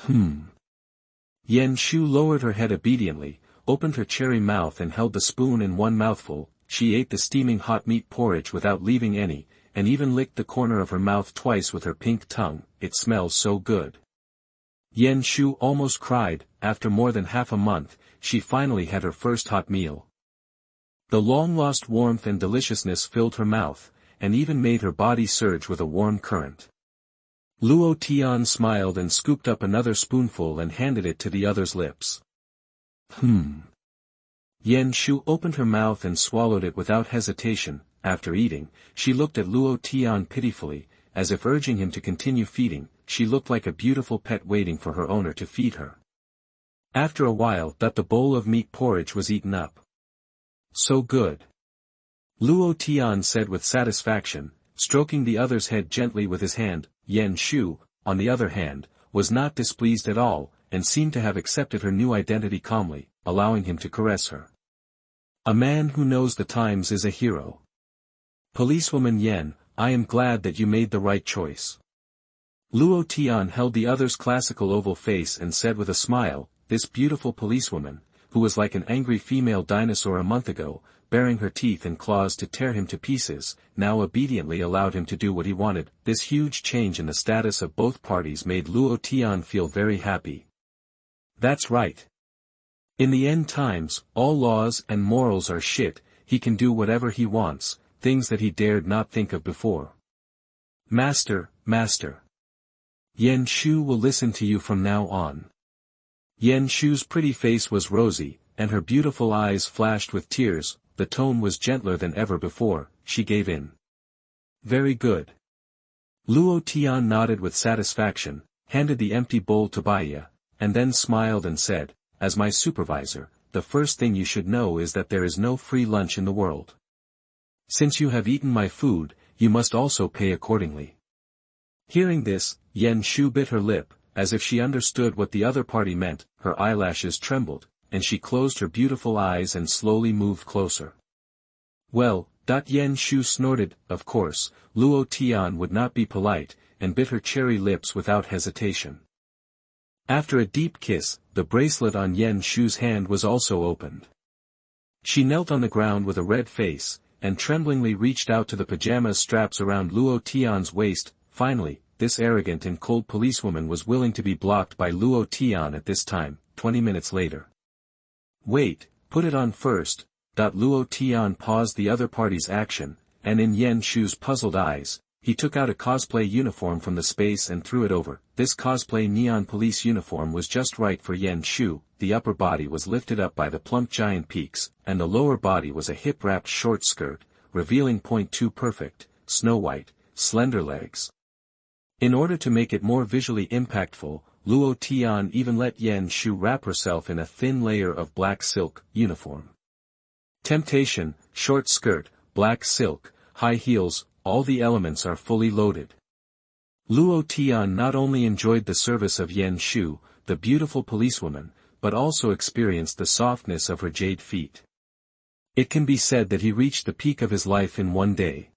Speaker 1: Yan Shu lowered her head obediently, opened her cherry mouth and held the spoon in one mouthful. She ate the steaming hot meat porridge without leaving any, and even licked the corner of her mouth twice with her pink tongue. It smells so good. Yan Shu almost cried. After more than half a month, she finally had her first hot meal. The long-lost warmth and deliciousness filled her mouth, and even made her body surge with a warm current. Luo Tian smiled and scooped up another spoonful and handed it to the other's lips. Yan Shu opened her mouth and swallowed it without hesitation. After eating, she looked at Luo Tian pitifully, as if urging him to continue feeding. She looked like a beautiful pet waiting for her owner to feed her. After a while, the bowl of meat porridge was eaten up. So good. Luo Tian said with satisfaction, stroking the other's head gently with his hand. Yan Shu, on the other hand, was not displeased at all, and seemed to have accepted her new identity calmly, allowing him to caress her. A man who knows the times is a hero. Policewoman Yan, I am glad that you made the right choice. Luo Tian held the other's classical oval face and said with a smile, this beautiful policewoman, who was like an angry female dinosaur a month ago, baring her teeth and claws to tear him to pieces, now obediently allowed him to do what he wanted. This huge change in the status of both parties made Luo Tian feel very happy. That's right. In the end times, all laws and morals are shit. He can do whatever he wants, things that he dared not think of before. Master, master. Yan Shu will listen to you from now on. Yan Shu's pretty face was rosy, and her beautiful eyes flashed with tears. The tone was gentler than ever before. She gave in. Very good. Luo Tian nodded with satisfaction, handed the empty bowl to Baiya, and then smiled and said, as my supervisor, the first thing you should know is that there is no free lunch in the world. Since you have eaten my food, you must also pay accordingly. Hearing this, Yan Shu bit her lip, as if she understood what the other party meant. Her eyelashes trembled, and she closed her beautiful eyes and slowly moved closer. Well, Yan Shu snorted. Of course, Luo Tian would not be polite, and bit her cherry lips without hesitation. After a deep kiss, the bracelet on Yan Shu's hand was also opened. She knelt on the ground with a red face, and tremblingly reached out to the pajama straps around Luo Tian's waist. Finally, this arrogant and cold policewoman was willing to be blocked by Luo Tian at this time. 20 minutes later. Wait, put it on first. Luo Tian paused the other party's action, and in Yan Shu's puzzled eyes, he took out a cosplay uniform from the space and threw it over. This cosplay neon police uniform was just right for Yan Shu. The upper body was lifted up by the plump giant peaks, and the lower body was a hip-wrapped short skirt, revealing .2 perfect, snow-white, slender legs. In order to make it more visually impactful, Luo Tian even let Yan Shu wrap herself in a thin layer of black silk uniform. Temptation, short skirt, black silk, high heels, all the elements are fully loaded. Luo Tian not only enjoyed the service of Yan Shu, the beautiful policewoman, but also experienced the softness of her jade feet. It can be said that he reached the peak of his life in one day.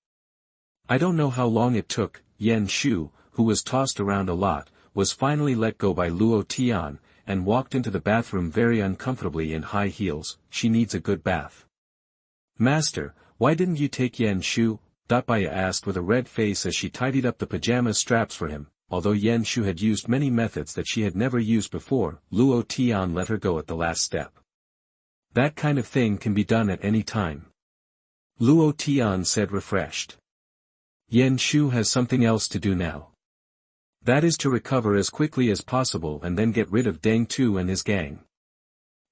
Speaker 1: I don't know how long it took. Yan Shu, who was tossed around a lot, was finally let go by Luo Tian, and walked into the bathroom very uncomfortably in high heels. She needs a good bath. Master, why didn't you take Yan Shu? Baiya asked with a red face as she tidied up the pajama straps for him. Although Yan Shu had used many methods that she had never used before, Luo Tian let her go at the last step. That kind of thing can be done at any time. Luo Tian said refreshed. Yan Shu has something else to do now. That is to recover as quickly as possible and then get rid of Deng Tu and his gang.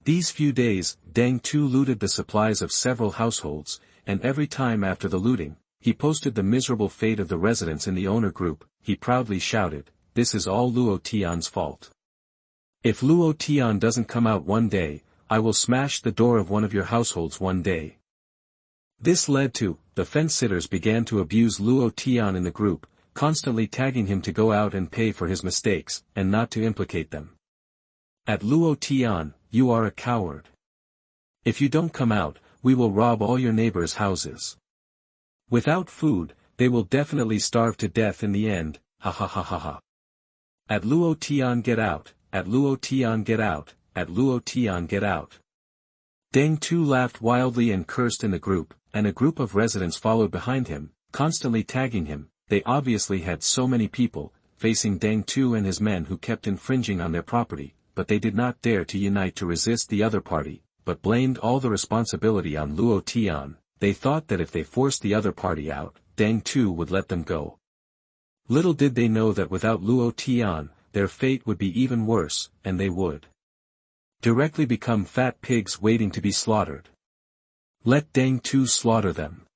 Speaker 1: These few days, Deng Tu looted the supplies of several households, and every time after the looting, he posted the miserable fate of the residents in the owner group. He proudly shouted, "This is all Luo Tian's fault. If Luo Tian doesn't come out one day, I will smash the door of one of your households one day. This led to, the fence-sitters began to abuse Luo Tian in the group, constantly tagging him to go out and pay for his mistakes, and not to implicate them. At Luo Tian, you are a coward. If you don't come out, we will rob all your neighbors' houses. Without food, they will definitely starve to death in the end, ha ha ha ha ha. At Luo Tian get out, at Luo Tian get out, at Luo Tian get out. Deng Tu laughed wildly and cursed in the group, and a group of residents followed behind him, constantly tagging him. They obviously had so many people, facing Deng Tu and his men who kept infringing on their property, but they did not dare to unite to resist the other party, but blamed all the responsibility on Luo Tian. They thought that if they forced the other party out, Deng Tu would let them go. Little did they know that without Luo Tian, their fate would be even worse, and they would directly become fat pigs waiting to be slaughtered. Let Deng Tu slaughter them.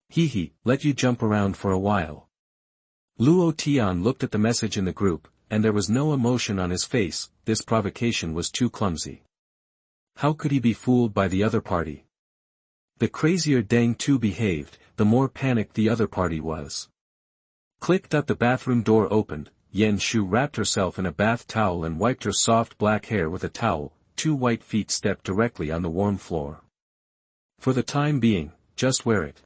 Speaker 1: Hee, let you jump around for a while. Luo Tian looked at the message in the group, and there was no emotion on his face. This provocation was too clumsy. How could he be fooled by the other party? The crazier Deng Tu behaved, the more panicked the other party was. Click. The bathroom door opened. Yan Shu wrapped herself in a bath towel and wiped her soft black hair with a towel. 2 white feet stepped directly on the warm floor. For the time being, just wear it.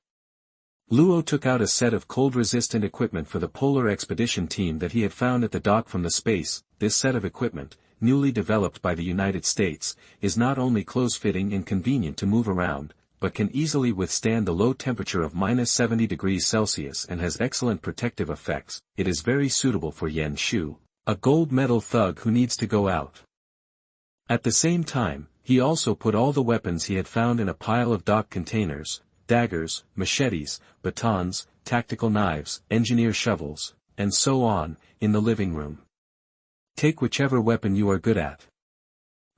Speaker 1: Luo took out a set of cold-resistant equipment for the polar expedition team that he had found at the dock from the space. This set of equipment, newly developed by the United States, is not only close-fitting and convenient to move around, but can easily withstand the low temperature of -70 degrees Celsius and has excellent protective effects. It is very suitable for Yan Shu, a gold medal thug who needs to go out. At the same time, he also put all the weapons he had found in a pile of dock containers, daggers, machetes, batons, tactical knives, engineer shovels, and so on, in the living room. Take whichever weapon you are good at.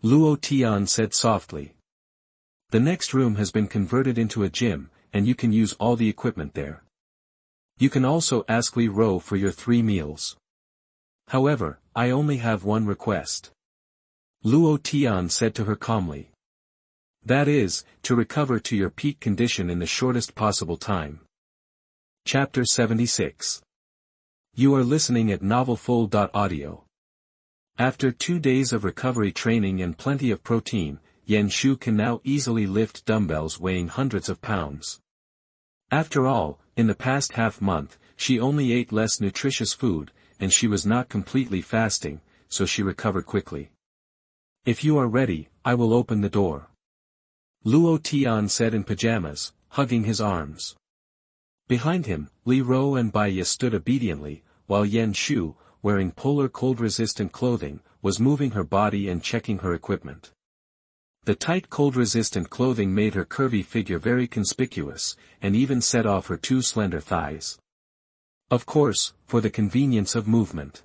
Speaker 1: Luo Tian said softly. The next room has been converted into a gym, and you can use all the equipment there. You can also ask Li Ro for your 3 meals. However, I only have one request. Luo Tian said to her calmly. That is, to recover to your peak condition in the shortest possible time. Chapter 76. You are listening at novelfull.audio. After 2 days of recovery training and plenty of protein, Yan Shu can now easily lift dumbbells weighing hundreds of pounds. After all, in the past half-month, she only ate less nutritious food, and she was not completely fasting, so she recovered quickly. If you are ready, I will open the door. Luo Tian said in pajamas, hugging his arms. Behind him, Li Ro and Baiya stood obediently, while Yan Shu, wearing polar cold-resistant clothing, was moving her body and checking her equipment. The tight cold-resistant clothing made her curvy figure very conspicuous, and even set off her 2 slender thighs. Of course, for the convenience of movement.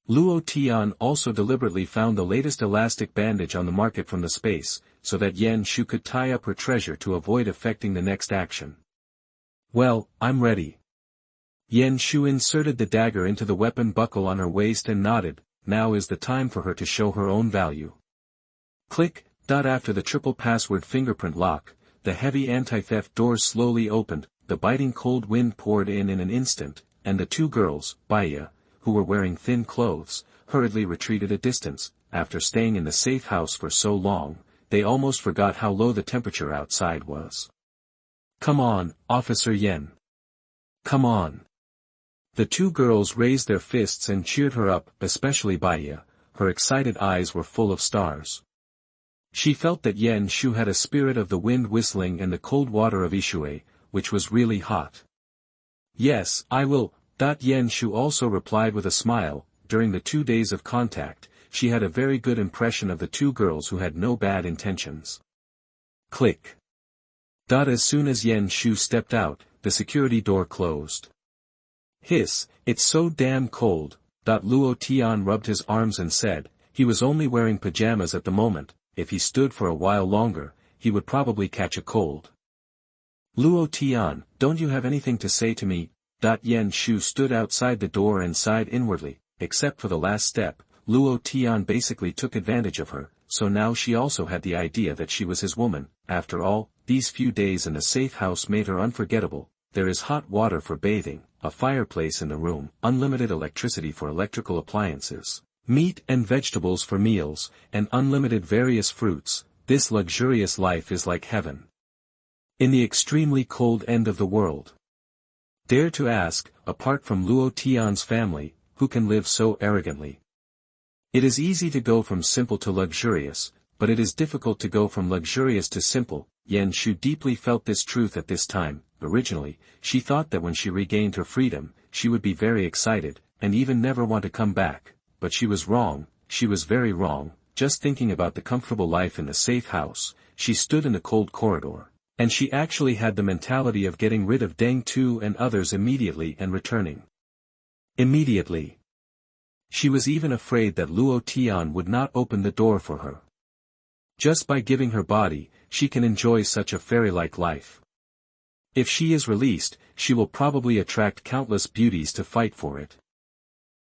Speaker 1: Luo Tian also deliberately found the latest elastic bandage on the market from the space, so that Yan Shu could tie up her treasure to avoid affecting the next action. Well, I'm ready. Yan Shu inserted the dagger into the weapon buckle on her waist and nodded. Now is the time for her to show her own value. Click. After the triple password fingerprint lock, the heavy anti-theft doors slowly opened, the biting cold wind poured in an instant, and the 2 girls, Baiya, who were wearing thin clothes, hurriedly retreated a distance. After staying in the safe house for so long, they almost forgot how low the temperature outside was. Come on, Officer Yen. Come on. The 2 girls raised their fists and cheered her up, especially Baiya. Her excited eyes were full of stars. She felt that Yan Shu had a spirit of the wind whistling and the cold water of Ishui, which was really hot. Yes, I will. Yan Shu also replied with a smile. During the 2 days of contact, she had a very good impression of the 2 girls who had no bad intentions. Click. As soon as Yan Shu stepped out, the security door closed. Hiss, it's so damn cold. Luo Tian rubbed his arms and said, he was only wearing pajamas at the moment. If he stood for a while longer, he would probably catch a cold. Luo Tian, don't you have anything to say to me? Yan Shu stood outside the door and sighed inwardly. Except for the last step, Luo Tian basically took advantage of her, so now she also had the idea that she was his woman. After all, these few days in the safe house made her unforgettable. There is hot water for bathing, a fireplace in the room, unlimited electricity for electrical appliances, meat and vegetables for meals, and unlimited various fruits. This luxurious life is like heaven. In the extremely cold end of the world. Dare to ask, apart from Luo Tian's family, who can live so arrogantly? It is easy to go from simple to luxurious, but it is difficult to go from luxurious to simple. Yan Shu deeply felt this truth at this time. Originally, she thought that when she regained her freedom, she would be very excited, and even never want to come back, but she was wrong, she was very wrong. Just thinking about the comfortable life in the safe house, she stood in the cold corridor, and she actually had the mentality of getting rid of Deng Tu and others immediately and returning. Immediately. She was even afraid that Luo Tian would not open the door for her. Just by giving her body, she can enjoy such a fairy-like life. If she is released, she will probably attract countless beauties to fight for it.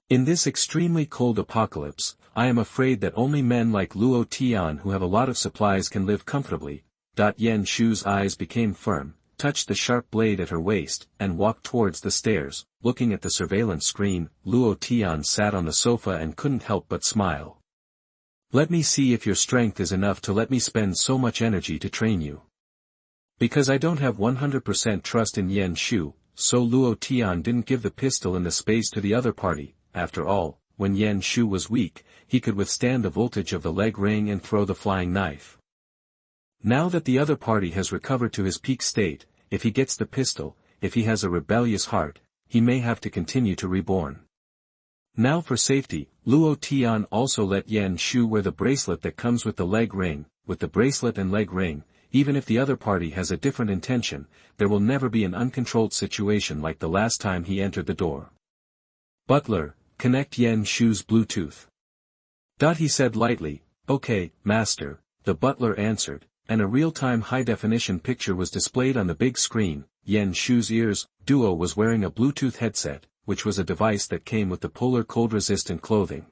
Speaker 1: In this extremely cold apocalypse, I am afraid that only men like Luo Tian who have a lot of supplies can live comfortably. Yan Shu's eyes became firm, touched the sharp blade at her waist, and walked towards the stairs. Looking at the surveillance screen, Luo Tian sat on the sofa and couldn't help but smile. Let me see if your strength is enough to let me spend so much energy to train you. Because I don't have 100% trust in Yan Shu, so Luo Tian didn't give the pistol in the space to the other party. After all, when Yan Shu was weak, he could withstand the voltage of the leg ring and throw the flying knife. Now that the other party has recovered to his peak state, if he gets the pistol, if he has a rebellious heart, he may have to continue to reborn. Now for safety, Luo Tian also let Yan Shu wear the bracelet that comes with the leg ring. With the bracelet and leg ring, even if the other party has a different intention, there will never be an uncontrolled situation like the last time he entered the door. Butler, connect Yan Shu's Bluetooth. He said lightly. Okay, master, the butler answered, and a real-time high-definition picture was displayed on the big screen. Yan Shu's ears. Duo was wearing a Bluetooth headset, which was a device that came with the polar cold-resistant clothing.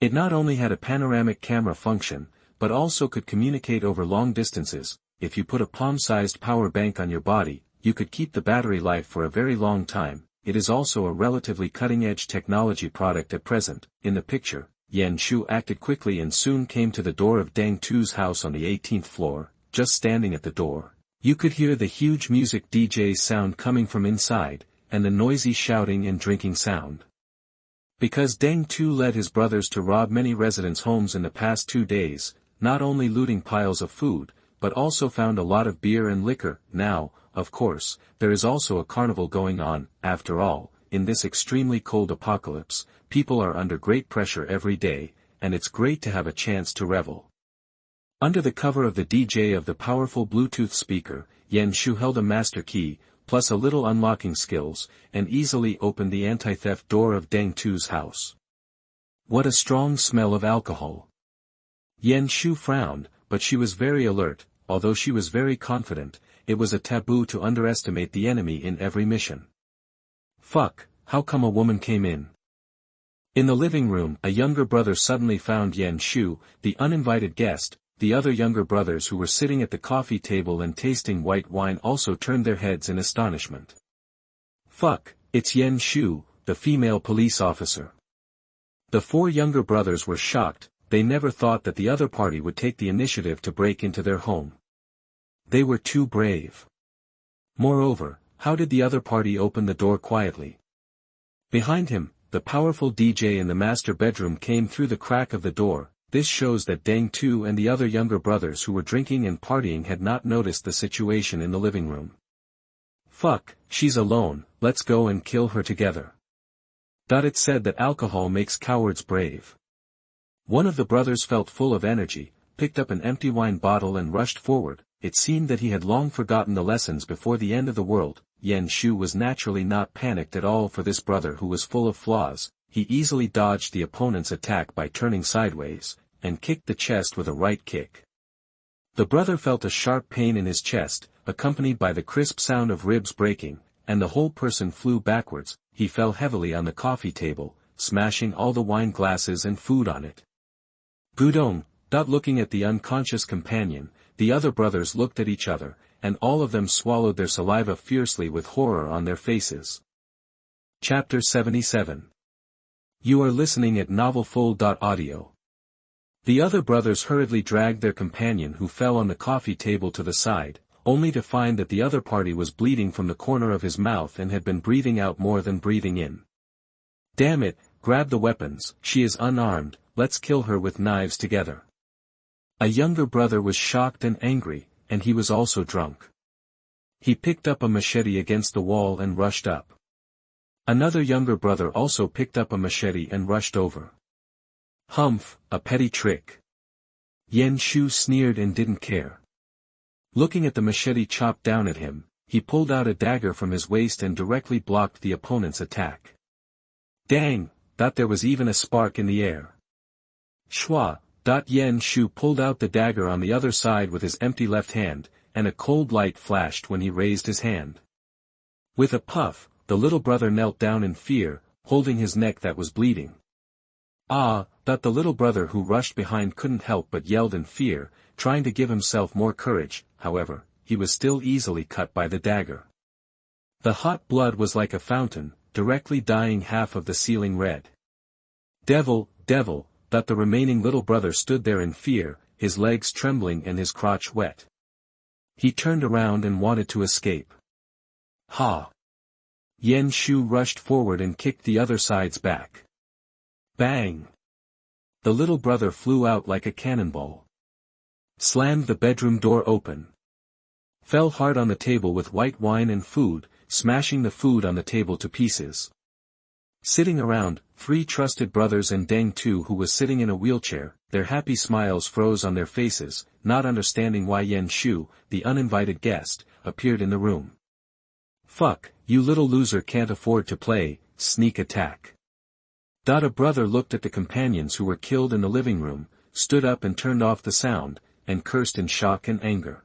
Speaker 1: It not only had a panoramic camera function, but also could communicate over long distances. If you put a palm-sized power bank on your body, you could keep the battery life for a very long time. It is also a relatively cutting-edge technology product at present. In the picture, Yan Shu acted quickly and soon came to the door of Deng Tu's house on the 18th floor. Just standing at the door, you could hear the huge music DJ's sound coming from inside, and the noisy shouting and drinking sound. Because Deng Tu led his brothers to rob many residents' homes in the past 2 days, not only looting piles of food, but also found a lot of beer and liquor. Now, of course, there is also a carnival going on. After all, in this extremely cold apocalypse, people are under great pressure every day, and it's great to have a chance to revel. Under the cover of the DJ of the powerful Bluetooth speaker, Yan Shu held a master key, plus a little unlocking skills, and easily opened the anti-theft door of Deng Tu's house. What a strong smell of alcohol! Yan Shu frowned, but she was very alert. Although she was very confident, it was a taboo to underestimate the enemy in every mission. Fuck, how come a woman came in? In the living room, a younger brother suddenly found Yan Shu, the uninvited guest. The other younger brothers who were sitting at the coffee table and tasting white wine also turned their heads in astonishment. Fuck, it's Yan Shu, the female police officer. The 4 younger brothers were shocked. They never thought that the other party would take the initiative to break into their home. They were too brave. Moreover, how did the other party open the door quietly? Behind him, the powerful DJ in the master bedroom came through the crack of the door. This shows that Deng Tu and the other younger brothers who were drinking and partying had not noticed the situation in the living room. Fuck, she's alone, let's go and kill her together. It said that alcohol makes cowards brave. One of the brothers felt full of energy, picked up an empty wine bottle and rushed forward. It seemed that he had long forgotten the lessons before the end of the world. Yan Shu was naturally not panicked at all for this brother who was full of flaws. He easily dodged the opponent's attack by turning sideways, and kicked the chest with a right kick. The brother felt a sharp pain in his chest, accompanied by the crisp sound of ribs breaking, and the whole person flew backwards. He fell heavily on the coffee table, smashing all the wine glasses and food on it. Gudong, looking at the unconscious companion, the other brothers looked at each other, and all of them swallowed their saliva fiercely with horror on their faces. Chapter 77. You are listening at novelfull.audio. The other brothers hurriedly dragged their companion who fell on the coffee table to the side, only to find that the other party was bleeding from the corner of his mouth and had been breathing out more than breathing in. Damn it, grab the weapons, she is unarmed, let's kill her with knives together. A younger brother was shocked and angry, and he was also drunk. He picked up a machete against the wall and rushed up. Another younger brother also picked up a machete and rushed over. Humph, a petty trick. Yan Shu sneered and didn't care. Looking at the machete chopped down at him, he pulled out a dagger from his waist and directly blocked the opponent's attack. Dang, thought there was even a spark in the air. Shua, Yan Shu pulled out the dagger on the other side with his empty left hand, and a cold light flashed when he raised his hand. With a puff, the little brother knelt down in fear, holding his neck that was bleeding. The little brother who rushed behind couldn't help but yelled in fear, trying to give himself more courage. However, he was still easily cut by the dagger. The hot blood was like a fountain, directly dyeing half of the ceiling red. Devil, the remaining little brother stood there in fear, his legs trembling and his crotch wet. He turned around and wanted to escape. Ha! Yan Shu rushed forward and kicked the other side's back. Bang! The little brother flew out like a cannonball. Slammed the bedroom door open. Fell hard on the table with white wine and food, smashing the food on the table to pieces. Sitting around, 3 trusted brothers and Deng Tu who was sitting in a wheelchair, their happy smiles froze on their faces, not understanding why Yan Shu, the uninvited guest, appeared in the room. Fuck, you little loser can't afford to play, sneak attack. A brother looked at the companions who were killed in the living room, stood up and turned off the sound, and cursed in shock and anger.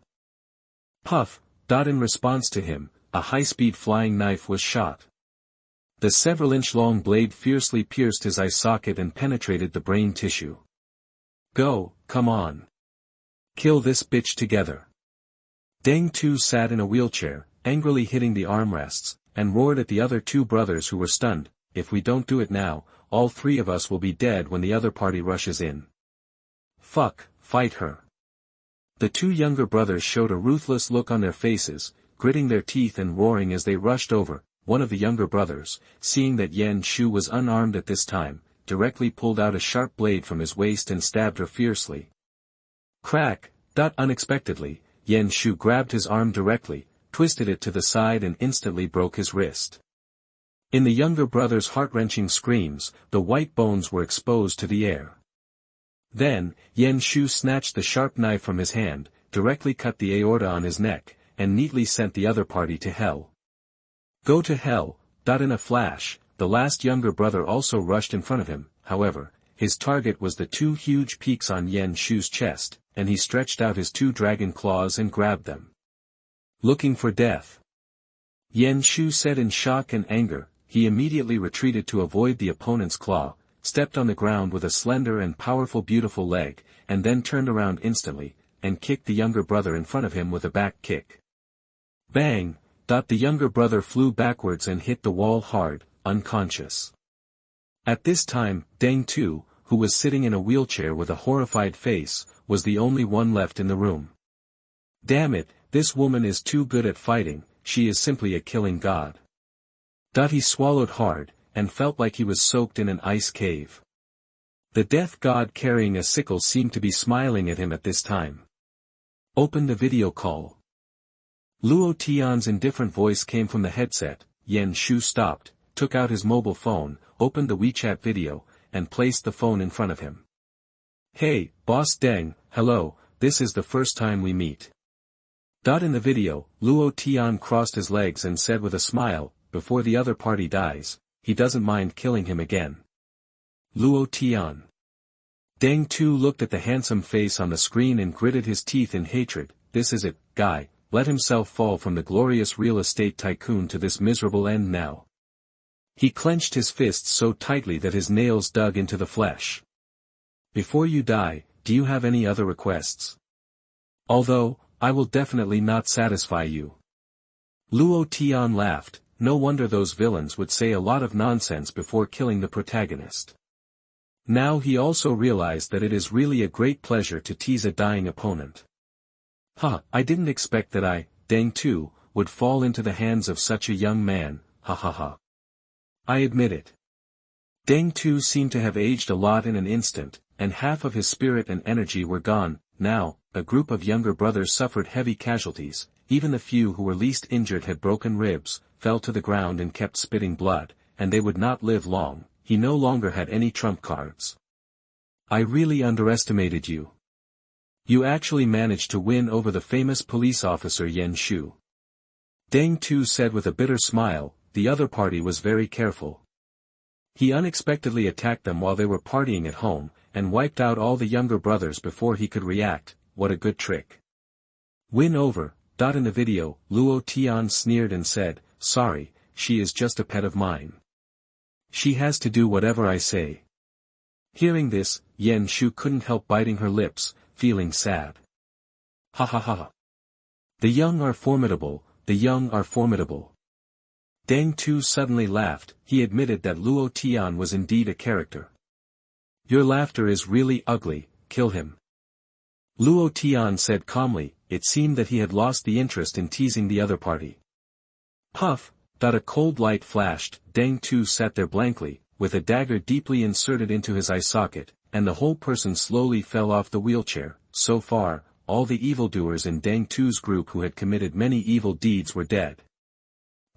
Speaker 1: Puff, in response to him, a high-speed flying knife was shot. The several-inch-long blade fiercely pierced his eye socket and penetrated the brain tissue. Go, come on. Kill this bitch together. Deng Tu sat in a wheelchair, angrily hitting the armrests, and roared at the other 2 brothers who were stunned. If we don't do it now, all 3 of us will be dead when the other party rushes in. Fuck, fight her. The 2 younger brothers showed a ruthless look on their faces, gritting their teeth and roaring as they rushed over. One of the younger brothers, seeing that Yan Shu was unarmed at this time, directly pulled out a sharp blade from his waist and stabbed her fiercely. Crack! Unexpectedly, Yan Shu grabbed his arm directly, twisted it to the side and instantly broke his wrist. In the younger brother's heart-wrenching screams, the white bones were exposed to the air. Then, Yan Shu snatched the sharp knife from his hand, directly cut the aorta on his neck, and neatly sent the other party to hell. Go to hell. In a flash, the last younger brother also rushed in front of him. However, his target was the 2 huge peaks on Yan Shu's chest, and he stretched out his 2 dragon claws and grabbed them. Looking for death. Yan Shu said in shock and anger. He immediately retreated to avoid the opponent's claw, stepped on the ground with a slender and powerful beautiful leg, and then turned around instantly, and kicked the younger brother in front of him with a back kick. Bang! The younger brother flew backwards and hit the wall hard, unconscious. At this time, Deng Tu, who was sitting in a wheelchair with a horrified face, was the only one left in the room. Damn it, this woman is too good at fighting, she is simply a killing god. He swallowed hard, and felt like he was soaked in an ice cave. The death god carrying a sickle seemed to be smiling at him at this time. Open the video call. Luo Tian's indifferent voice came from the headset. Yan Shu stopped, took out his mobile phone, opened the WeChat video, and placed the phone in front of him. Hey, Boss Deng, hello, this is the first time we meet. In the video, Luo Tian crossed his legs and said with a smile, before the other party dies, he doesn't mind killing him again. Luo Tian. Deng Tu looked at the handsome face on the screen and gritted his teeth in hatred. This is it, guy, let himself fall from the glorious real estate tycoon to this miserable end now. He clenched his fists so tightly that his nails dug into the flesh. Before you die, do you have any other requests? Although, I will definitely not satisfy you. Luo Tian laughed. No wonder those villains would say a lot of nonsense before killing the protagonist. Now he also realized that it is really a great pleasure to tease a dying opponent. I didn't expect that Deng Tu, would fall into the hands of such a young man, I admit it. Deng Tu seemed to have aged a lot in an instant, and half of his spirit and energy were gone. Now, a group of younger brothers suffered heavy casualties, even the few who were least injured had broken ribs, fell to the ground and kept spitting blood, and they would not live long. He no longer had any trump cards. I really underestimated you. You actually managed to win over the famous police officer Yan Shu. Deng Tu said with a bitter smile. The other party was very careful. He unexpectedly attacked them while they were partying at home, and wiped out all the younger brothers before he could react. What a good trick. Win over. In the video, Luo Tian sneered and said, sorry, she is just a pet of mine. She has to do whatever I say. Hearing this, Yan Shu couldn't help biting her lips, feeling sad. The young are formidable, the young are formidable. Deng Tu suddenly laughed. He admitted that Luo Tian was indeed a character. Your laughter is really ugly, kill him. Luo Tian said calmly. It seemed that he had lost the interest in teasing the other party. Puff. A cold light flashed. Deng Tu sat there blankly, with a dagger deeply inserted into his eye socket, and the whole person slowly fell off the wheelchair. So far, all the evildoers in Deng Tu's group who had committed many evil deeds were dead.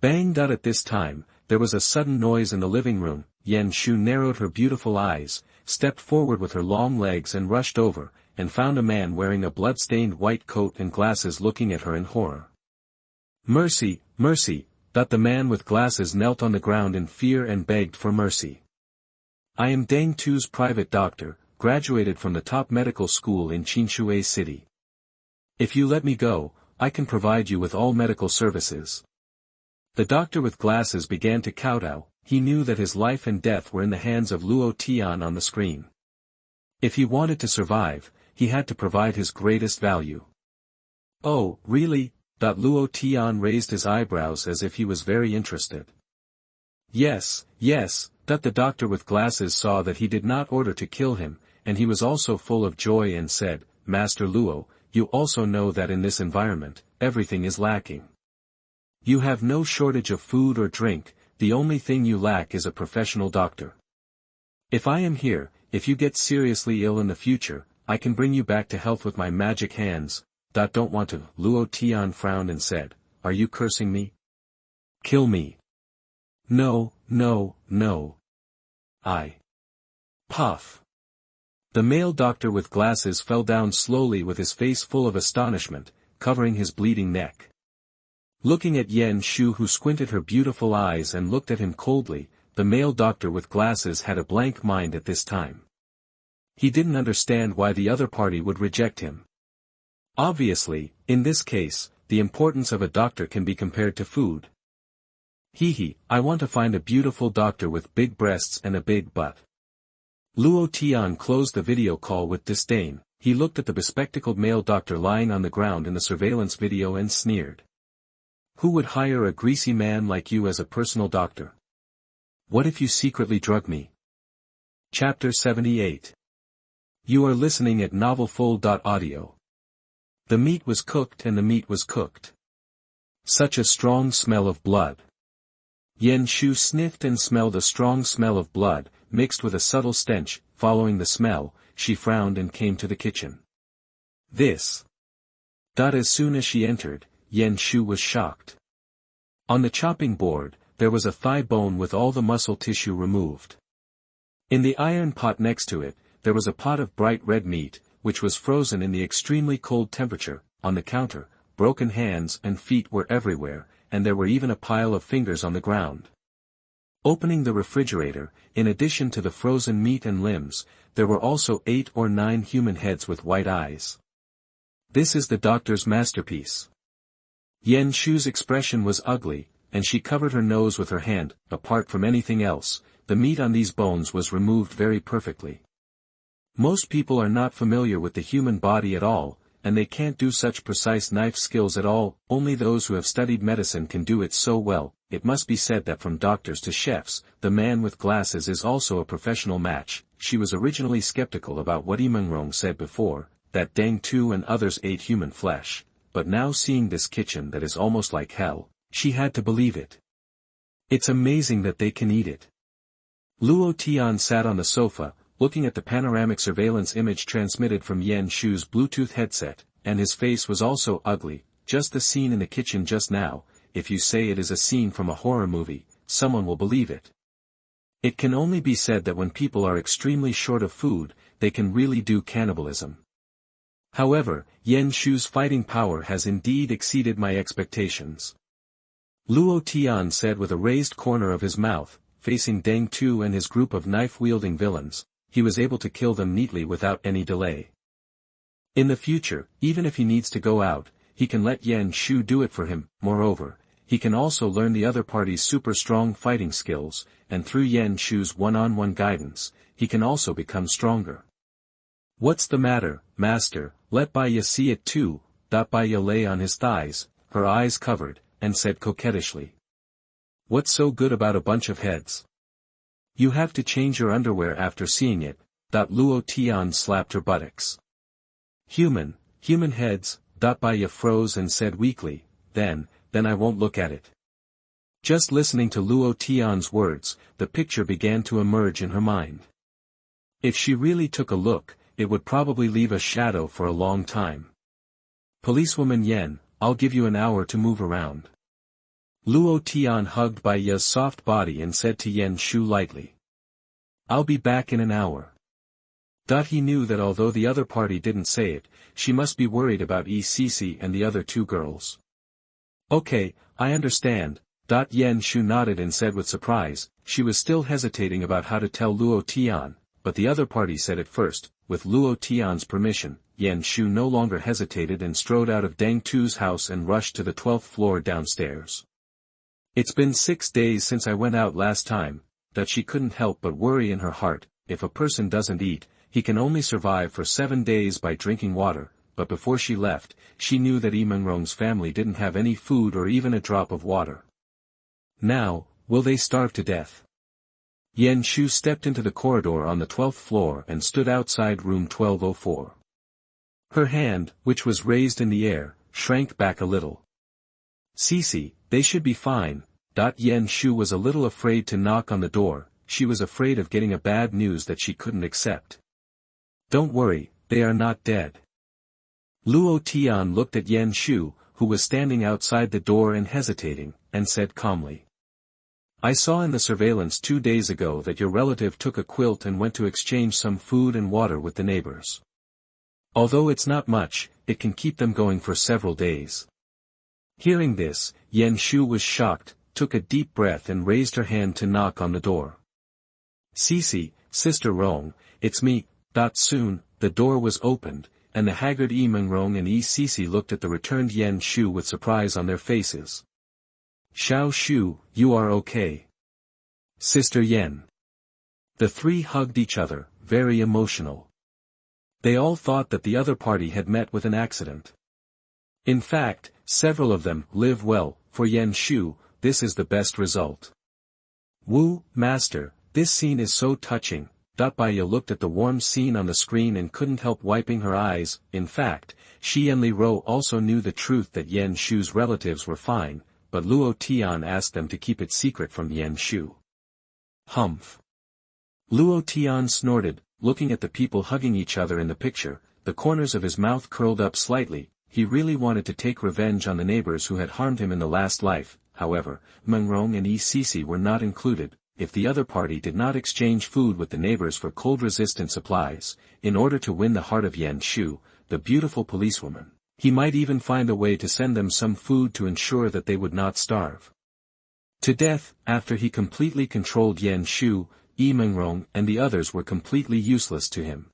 Speaker 1: Bang! At this time, there was a sudden noise in the living room. Yan Shu narrowed her beautiful eyes, stepped forward with her long legs and rushed over, and found a man wearing a blood-stained white coat and glasses looking at her in horror. Mercy, mercy! The man with glasses knelt on the ground in fear and begged for mercy. I am Deng Tu's private doctor, graduated from the top medical school in Qinshui City. If you let me go, I can provide you with all medical services. The doctor with glasses began to kowtow. He knew that his life and death were in the hands of Luo Tian on the screen. If he wanted to survive, he had to provide his greatest value. Oh, really? Luo Tian raised his eyebrows as if he was very interested. Yes. The doctor with glasses saw that he did not order to kill him, and he was also full of joy and said, Master Luo, you also know that in this environment, everything is lacking. You have no shortage of food or drink, the only thing you lack is a professional doctor. If I am here, if you get seriously ill in the future, I can bring you back to health with my magic hands. Don't want to. Luo Tian frowned and said, are you cursing me? Kill me. No. Puff. The male doctor with glasses fell down slowly with his face full of astonishment, covering his bleeding neck. Looking at Yan Shu who squinted her beautiful eyes and looked at him coldly, the male doctor with glasses had a blank mind at this time. He didn't understand why the other party would reject him. Obviously, in this case, the importance of a doctor can be compared to food. I want to find a beautiful doctor with big breasts and a big butt. Luo Tian closed the video call with disdain. He looked at the bespectacled male doctor lying on the ground in the surveillance video and sneered. Who would hire a greasy man like you as a personal doctor? What if you secretly drug me? Chapter 78. You are listening at novelfull.audio. The meat was cooked and the meat was cooked. Such a strong smell of blood. Yan Shu sniffed and smelled a strong smell of blood, mixed with a subtle stench. Following the smell, she frowned and came to the kitchen. This. As soon as she entered, Yan Shu was shocked. On the chopping board, there was a thigh bone with all the muscle tissue removed. In the iron pot next to it, there was a pot of bright red meat, which was frozen in the extremely cold temperature. On the counter, broken hands and feet were everywhere, and there were even a pile of fingers on the ground. Opening the refrigerator, in addition to the frozen meat and limbs, there were also 8 or 9 human heads with white eyes. This is the doctor's masterpiece. Yan Shu's expression was ugly. and she covered her nose with her hand. Apart from anything else, the meat on these bones was removed very perfectly. Most people are not familiar with the human body at all, and they can't do such precise knife skills at all. Only those who have studied medicine can do it so well. It must be said that from doctors to chefs, the man with glasses is also a professional match. She was originally skeptical about what Imengrong said before, that Deng Tu and others ate human flesh, but now seeing this kitchen that is almost like hell, she had to believe it. It's amazing that they can eat it. Luo Tian sat on the sofa, looking at the panoramic surveillance image transmitted from Yan Shu's Bluetooth headset, and his face was also ugly. Just the scene in the kitchen just now. If you say it is a scene from a horror movie, someone will believe it. It can only be said that when people are extremely short of food, they can really do cannibalism. However, Yan Shu's fighting power has indeed exceeded my expectations. Luo Tian said with a raised corner of his mouth, facing Deng Tu and his group of knife-wielding villains. He was able to kill them neatly without any delay. In the future, even if he needs to go out, he can let Yan Shu do it for him. Moreover, he can also learn the other party's super strong fighting skills, and through Yan Shu's one-on-one guidance, he can also become stronger. What's the matter, master? Let Baiya see it too. Baiya lay on his thighs, her eyes covered, and said coquettishly. What's so good about a bunch of heads? You have to change your underwear after seeing it. Luo Tian slapped her buttocks. Human heads. Baiya froze and said weakly, then I won't look at it. Just listening to Luo Tian's words, the picture began to emerge in her mind. If she really took a look, it would probably leave a shadow for a long time. Policewoman Yen, I'll give you an hour to move around. Luo Tian hugged Baiya's soft body and said to Yan Shu lightly. I'll be back in an hour. He knew that although the other party didn't say it, she must be worried about Cici and the other two girls. Okay, I understand. Yan Shu nodded and said with surprise. She was still hesitating about how to tell Luo Tian, but the other party said it first. With Luo Tian's permission, Yan Shu no longer hesitated and strode out of Deng Tu's house and rushed to the 12th floor downstairs. It's been 6 days since I went out last time. She couldn't help but worry in her heart. If a person doesn't eat, he can only survive for 7 days by drinking water. But before she left, she knew that Imengrong's family didn't have any food or even a drop of water. Now, will they starve to death? Yan Shu stepped into the corridor on the 12th floor and stood outside room 1204. Her hand, which was raised in the air, shrank back a little. Cici, they should be fine. Yan Shu was a little afraid to knock on the door. She was afraid of getting a bad news that she couldn't accept. Don't worry, they are not dead. Luo Tian looked at Yan Shu, who was standing outside the door and hesitating, and said calmly. I saw in the surveillance 2 days ago that your relative took a quilt and went to exchange some food and water with the neighbors. Although it's not much, it can keep them going for several days. Hearing this, Yan Shu was shocked, took a deep breath and raised her hand to knock on the door. Cici, Sister Rong, it's me. Soon, the door was opened, and the haggard Imengrong and Cici looked at the returned Yan Shu with surprise on their faces. Xiao Shu, you are okay. Sister Yen. The three hugged each other, very emotional. They all thought that the other party had met with an accident. In fact, several of them live well. For Yan Shu, this is the best result. Wu, master, this scene is so touching. Baiya looked at the warm scene on the screen and couldn't help wiping her eyes. In fact, she and Li Ro also knew the truth that Yan Shu's relatives were fine, but Luo Tian asked them to keep it secret from Yan Shu. Humph. Luo Tian snorted, looking at the people hugging each other in the picture. The corners of his mouth curled up slightly. He really wanted to take revenge on the neighbors who had harmed him in the last life. However, Mengrong and Cici were not included. If the other party did not exchange food with the neighbors for cold-resistant supplies, in order to win the heart of Yan Shu, the beautiful policewoman, he might even find a way to send them some food to ensure that they would not starve to death. After he completely controlled Yan Shu, Mengrong and the others were completely useless to him.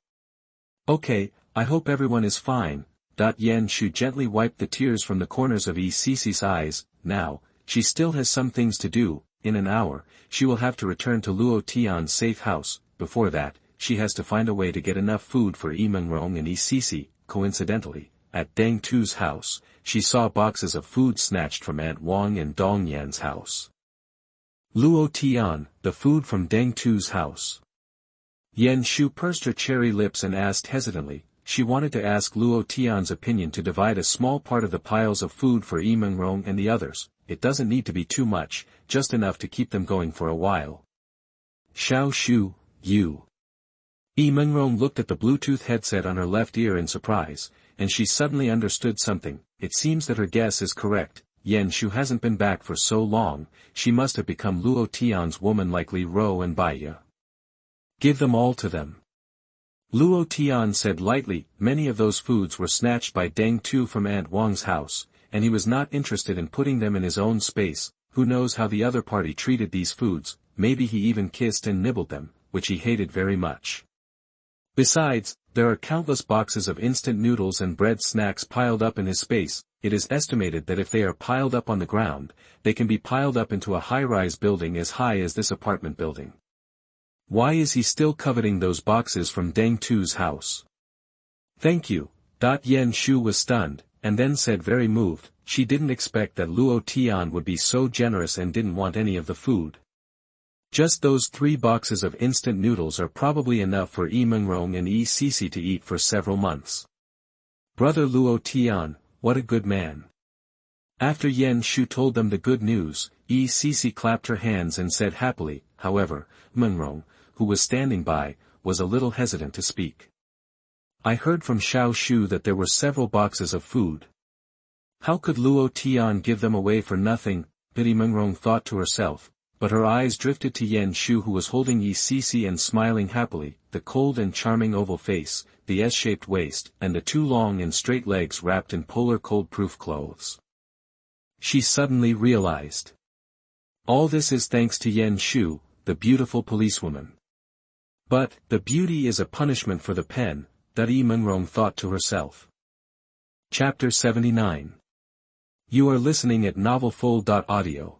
Speaker 1: Okay, I hope everyone is fine. Yan Shu gently wiped the tears from the corners of Cici's eyes. Now, she still has some things to do. In an hour, she will have to return to Luo Tian's safe house. Before that, she has to find a way to get enough food for Yi Mengrong and Yi Sisi. Coincidentally, at Deng Tu's house, she saw boxes of food snatched from Aunt Wang and Dong Yan's house. Luo Tian, the food from Deng Tu's house. Yan Shu pursed her cherry lips and asked hesitantly. She wanted to ask Luo Tian's opinion to divide a small part of the piles of food for Yi Mengrong and the others. It doesn't need to be too much, just enough to keep them going for a while. Xiao Shu, you. Yi Mengrong looked at the Bluetooth headset on her left ear in surprise, and she suddenly understood something. It seems that her guess is correct. Yan Shu hasn't been back for so long, she must have become Luo Tian's woman like Li Ro and Baiya. Give them all to them. Luo Tian said lightly. Many of those foods were snatched by Deng Tu from Aunt Wang's house, and he was not interested in putting them in his own space. Who knows how the other party treated these foods, maybe he even kissed and nibbled them, which he hated very much. Besides, there are countless boxes of instant noodles and bread snacks piled up in his space. It is estimated that if they are piled up on the ground, they can be piled up into a high-rise building as high as this apartment building. Why is he still coveting those boxes from Deng Tu's house? Thank you. Yan Shu was stunned, and then said very moved, she didn't expect that Luo Tian would be so generous and didn't want any of the food. Just those 3 boxes of instant noodles are probably enough for Yi Mengrong and Yi Sisi to eat for several months. Brother Luo Tian, what a good man. After Yan Shu told them the good news, Yi Sisi clapped her hands and said happily. However, Mengrong, who was standing by, was a little hesitant to speak. I heard from Xiao Shu that there were several boxes of food. How could Luo Tian give them away for nothing? Yi Mengrong thought to herself, but her eyes drifted to Yan Shu, who was holding Yi Sisi and smiling happily, the cold and charming oval face, the S-shaped waist, and the 2 long and straight legs wrapped in polar cold-proof clothes. She suddenly realized. All this is thanks to Yan Shu, the beautiful policewoman. But, the beauty is a punishment for the pen, that Yi Mengrong thought to herself. Chapter 79. You are listening at novelfull.audio.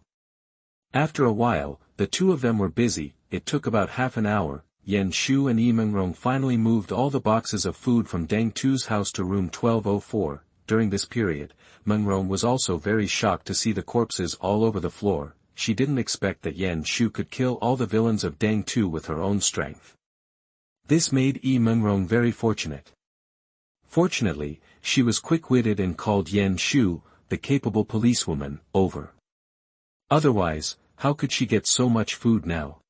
Speaker 1: After a while, the 2 of them were busy. It took about half an hour. Yan Shu and Yi Mengrong finally moved all the boxes of food from Deng Tu's house to room 1204. During this period, Mengrong was also very shocked to see the corpses all over the floor. She didn't expect that Yan Shu could kill all the villains of Deng Tu with her own strength. This made Yi Mengrong very fortunate. Fortunately, she was quick-witted and called Yan Shu, the capable policewoman, over. Otherwise, how could she get so much food now?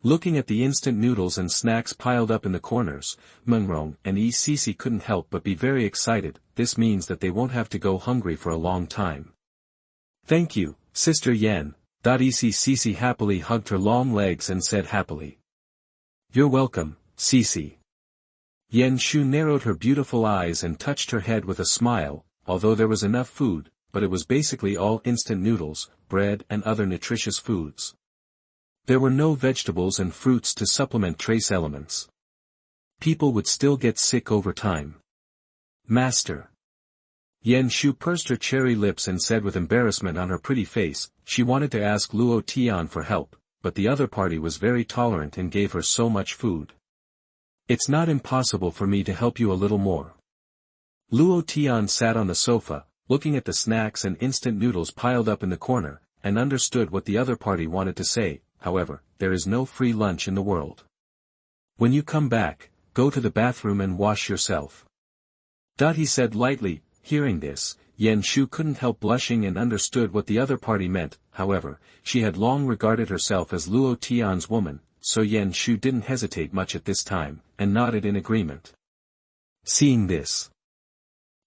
Speaker 1: Looking at the instant noodles and snacks piled up in the corners, Mengrong and Yi Sisi couldn't help but be very excited. This means that they won't have to go hungry for a long time. Thank you, Sister Yan. Yi Sisi happily hugged her long legs and said happily. You're welcome, Sisi. Yan Shu narrowed her beautiful eyes and touched her head with a smile. Although there was enough food, but it was basically all instant noodles, bread and other nutritious foods. There were no vegetables and fruits to supplement trace elements. People would still get sick over time. Master. Yan Shu pursed her cherry lips and said with embarrassment on her pretty face. She wanted to ask Luo Tian for help, but the other party was very tolerant and gave her so much food. It's not impossible for me to help you a little more. Luo Tian sat on the sofa, looking at the snacks and instant noodles piled up in the corner, and understood what the other party wanted to say. However, there is no free lunch in the world. When you come back, go to the bathroom and wash yourself. He said lightly. Hearing this, Yan Shu couldn't help blushing and understood what the other party meant. However, she had long regarded herself as Luo Tian's woman, so Yan Shu didn't hesitate much at this time, and nodded in agreement. Seeing this,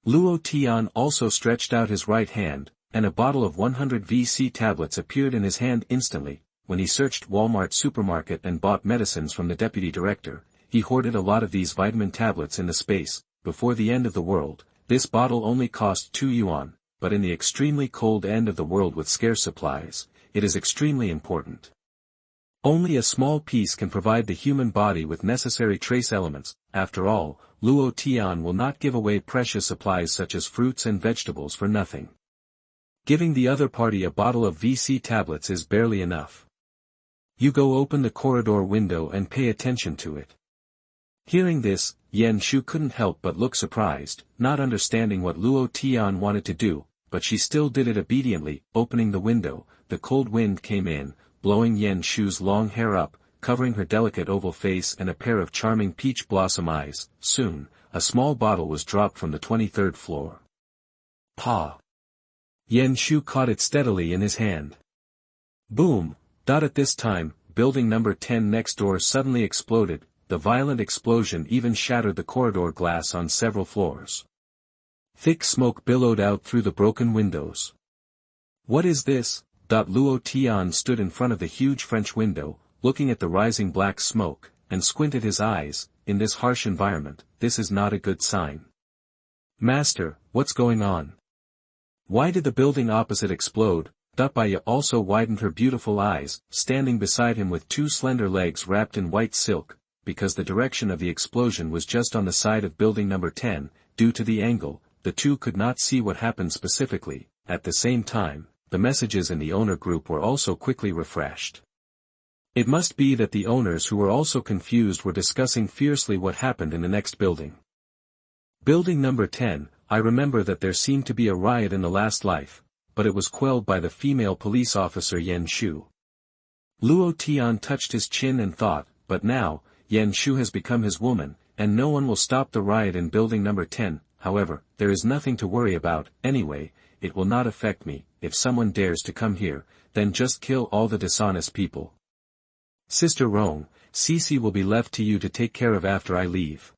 Speaker 1: Luo Tian also stretched out his right hand, and a bottle of 100 VC tablets appeared in his hand instantly. When he searched Walmart supermarket and bought medicines from the deputy director, he hoarded a lot of these vitamin tablets in the space. Before the end of the world, this bottle only cost 2 yuan, but in the extremely cold end of the world with scarce supplies, it is extremely important. Only a small piece can provide the human body with necessary trace elements. After all, Luo Tian will not give away precious supplies such as fruits and vegetables for nothing. Giving the other party a bottle of VC tablets is barely enough. You go open the corridor window and pay attention to it. Hearing this, Yan Shu couldn't help but look surprised, not understanding what Luo Tian wanted to do, but she still did it obediently. Opening the window, the cold wind came in, blowing Yan Shu's long hair up, covering her delicate oval face and a pair of charming peach blossom eyes. Soon, a small bottle was dropped from the 23rd floor. Pa! Yan Shu caught it steadily in his hand. Boom! At this time, building number 10 next door suddenly exploded. The violent explosion even shattered the corridor glass on several floors. Thick smoke billowed out through the broken windows. What is this? Luo Tian stood in front of the huge French window, looking at the rising black smoke, and squinted his eyes. In this harsh environment, this is not a good sign. Master, what's going on? Why did the building opposite explode? Baya also widened her beautiful eyes, standing beside him with two slender legs wrapped in white silk, because the direction of the explosion was just on the side of building number 10, due to the angle, the two could not see what happened specifically. At the same time, the messages in the owner group were also quickly refreshed. It must be that the owners who were also confused were discussing fiercely what happened in the next building. Building number 10, I remember that there seemed to be a riot in the last life, but it was quelled by the female police officer Yan Shu. Luo Tian touched his chin and thought, but now, Yan Shu has become his woman, and no one will stop the riot in building number 10, however, there is nothing to worry about. Anyway, it will not affect me. If someone dares to come here, then just kill all the dishonest people. Sister Rong, Cici will be left to you to take care of after I leave.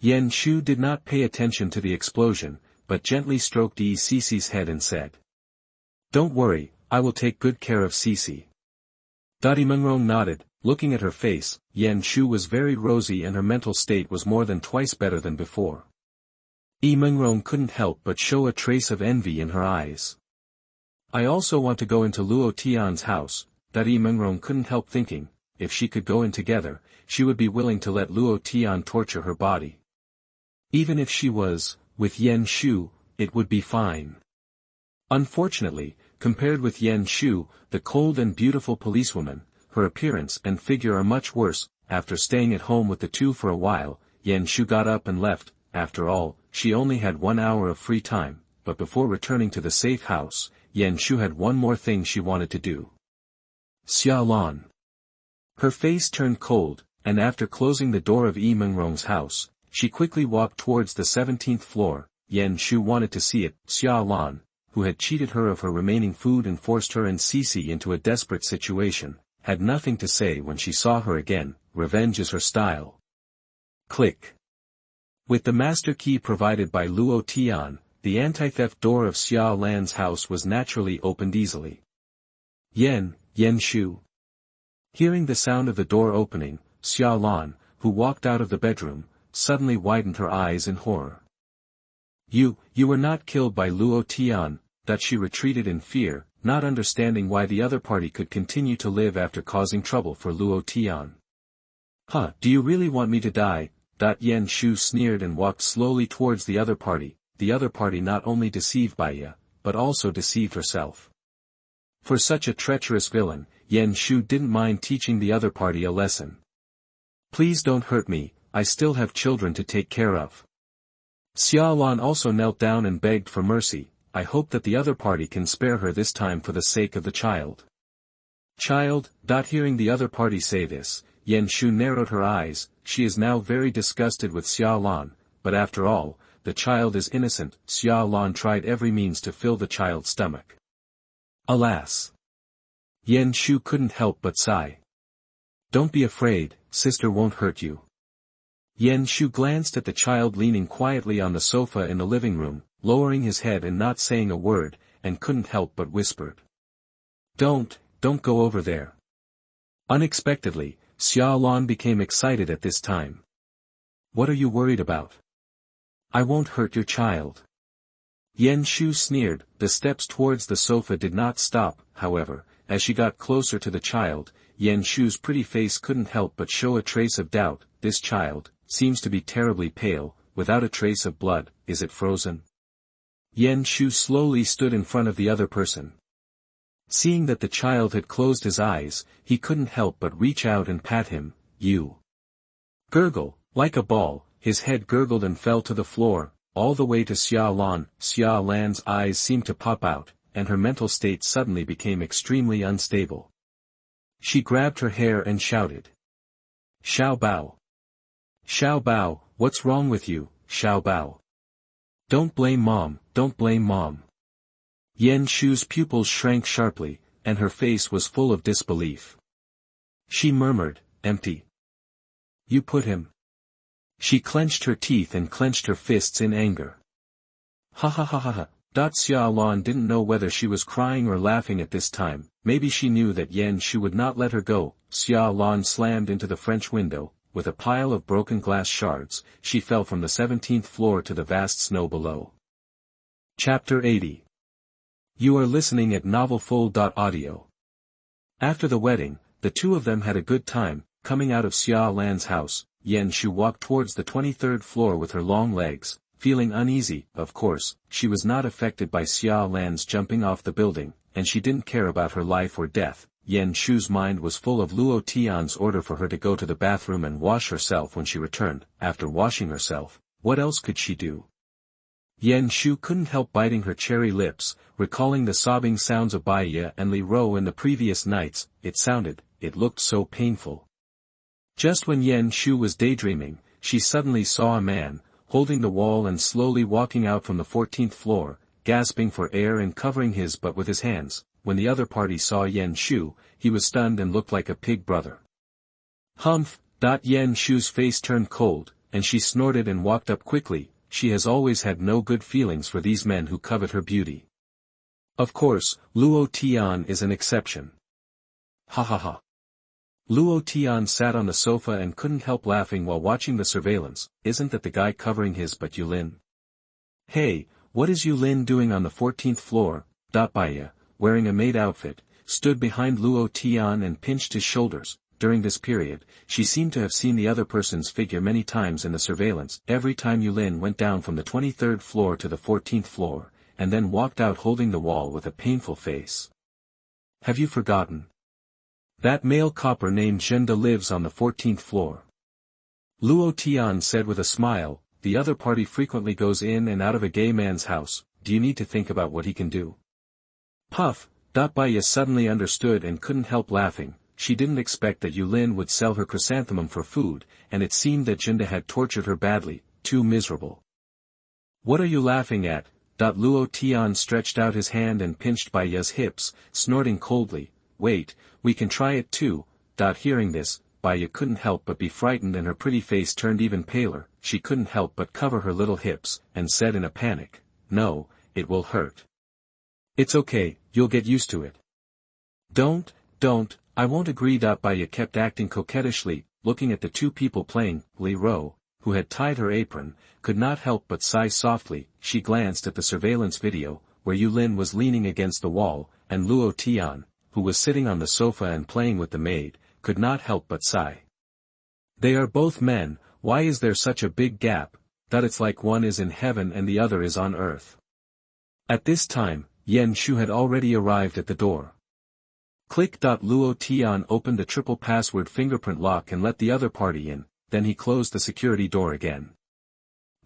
Speaker 1: Yan Shu did not pay attention to the explosion, but gently stroked Cici's head and said, Don't worry, I will take good care of Cici. Mengrong nodded, looking at her face. Yan Shu was very rosy and her mental state was more than twice better than before. Mengrong couldn't help but show a trace of envy in her eyes. I also want to go into Luo Tian's house. Mengrong couldn't help thinking, if she could go in together, she would be willing to let Luo Tian torture her body. Even if she was, with Yan Shu, it would be fine. Unfortunately, compared with Yan Shu, the cold and beautiful policewoman, her appearance and figure are much worse. After staying at home with the two for a while, Yan Shu got up and left. After all, she only had 1 hour of free time, but before returning to the safe house, Yan Shu had one more thing she wanted to do. Xiaolan. Her face turned cold, and after closing the door of Mengrong's house, she quickly walked towards the 17th floor. Yan Shu wanted to see it. Xiaolan, who had cheated her of her remaining food and forced her and Cici into a desperate situation, had nothing to say when she saw her again. Revenge is her style. Click. With the master key provided by Luo Tian, the anti-theft door of Xiaolan's house was naturally opened easily. Yan Shu. Hearing the sound of the door opening, Xiaolan, who walked out of the bedroom, suddenly widened her eyes in horror. You were not killed by Luo Tian. That she retreated in fear, not understanding why the other party could continue to live after causing trouble for Luo Tian. Do you really want me to die? Yan Shu sneered and walked slowly towards the other party not only deceived Baya, but also deceived herself. For such a treacherous villain, Yan Shu didn't mind teaching the other party a lesson. Please don't hurt me, I still have children to take care of. Xiaolan also knelt down and begged for mercy. I hope that the other party can spare her this time for the sake of the child. Child. Hearing the other party say this, Yan Shu narrowed her eyes. She is now very disgusted with Xiaolan, but after all, the child is innocent. Xiaolan tried every means to fill the child's stomach. Alas! Yan Shu couldn't help but sigh. Don't be afraid, sister won't hurt you. Yan Shu glanced at the child leaning quietly on the sofa in the living room, lowering his head and not saying a word, and couldn't help but whispered. Don't go over there. Unexpectedly, Xiaolan became excited at this time. What are you worried about? I won't hurt your child. Yan Shu sneered. The steps towards the sofa did not stop, however, as she got closer to the child, Yan Shu's pretty face couldn't help but show a trace of doubt. This child seems to be terribly pale, without a trace of blood. Is it frozen? Yan Shu slowly stood in front of the other person. Seeing that the child had closed his eyes, he couldn't help but reach out and pat him. You gurgle, like a ball. His head gurgled and fell to the floor, all the way to Xia Lan. Xia Lan's eyes seemed to pop out, and her mental state suddenly became extremely unstable. She grabbed her hair and shouted. Xiao Bao! Xiao Bao, what's wrong with you, Xiao Bao? Don't blame mom, don't blame mom. Yan Shu's pupils shrank sharply, and her face was full of disbelief. She murmured, empty. You put him. She clenched her teeth and clenched her fists in anger. Ha ha ha ha ha. Xia Lan didn't know whether she was crying or laughing at this time. Maybe she knew that Yan Shu would not let her go. Xia Lan slammed into the French window. With a pile of broken glass shards, she fell from the 17th floor to the vast snow below. Chapter 80. You are listening at novelfull.audio. After the wedding, the two of them had a good time. Coming out of Xia Lan's house, Yan Shu walked towards the 23rd floor with her long legs, feeling uneasy. Of course, she was not affected by Xia Lan's jumping off the building, and she didn't care about her life or death. Yan Shu's mind was full of Luo Tian's order for her to go to the bathroom and wash herself when she returned. After washing herself, what else could she do? Yan Shu couldn't help biting her cherry lips, recalling the sobbing sounds of Bai Ye and Li Ro in the previous nights. It looked so painful. Just when Yan Shu was daydreaming, she suddenly saw a man, holding the wall and slowly walking out from the 14th floor, gasping for air and covering his butt with his hands. When the other party saw Yan Shu, he was stunned and looked like a pig brother. Humph! Yan Shu's face turned cold, and she snorted and walked up quickly. She has always had no good feelings for these men who covet her beauty. Of course, Luo Tian is an exception. Ha ha ha. Luo Tian sat on the sofa and couldn't help laughing while watching the surveillance. Isn't that the guy covering his butt, Yulin? Hey, what is Yulin doing on the 14th floor? Baiya, wearing a maid outfit, stood behind Luo Tian and pinched his shoulders. During this period, she seemed to have seen the other person's figure many times in the surveillance. Every time Yulin went down from the 23rd floor to the 14th floor, and then walked out holding the wall with a painful face. Have you forgotten? That male copper named Zhenda lives on the 14th floor. Luo Tian said with a smile. The other party frequently goes in and out of a gay man's house. Do you need to think about what he can do? Puff! Baiya suddenly understood and couldn't help laughing. She didn't expect that Yulin would sell her chrysanthemum for food, and it seemed that Zhenda had tortured her badly. Too miserable. What are you laughing at? Luo Tian stretched out his hand and pinched Baiya's hips, snorting coldly. Wait, we can try it too. Hearing this, Baiya couldn't help but be frightened and her pretty face turned even paler. She couldn't help but cover her little hips, and said in a panic, no, it will hurt. It's okay, you'll get used to it. Don't, I won't agree. Baiya kept acting coquettishly, looking at the two people playing. Li Ro, who had tied her apron, could not help but sigh softly. She glanced at the surveillance video, where Yulin was leaning against the wall, and Luo Tian, who was sitting on the sofa and playing with the maid, could not help but sigh. They are both men. Why is there such a big gap? It's like one is in heaven and the other is on earth. At this time, Yan Shu had already arrived at the door. Click. Luo Tian opened the triple password fingerprint lock and let the other party in, then he closed the security door again.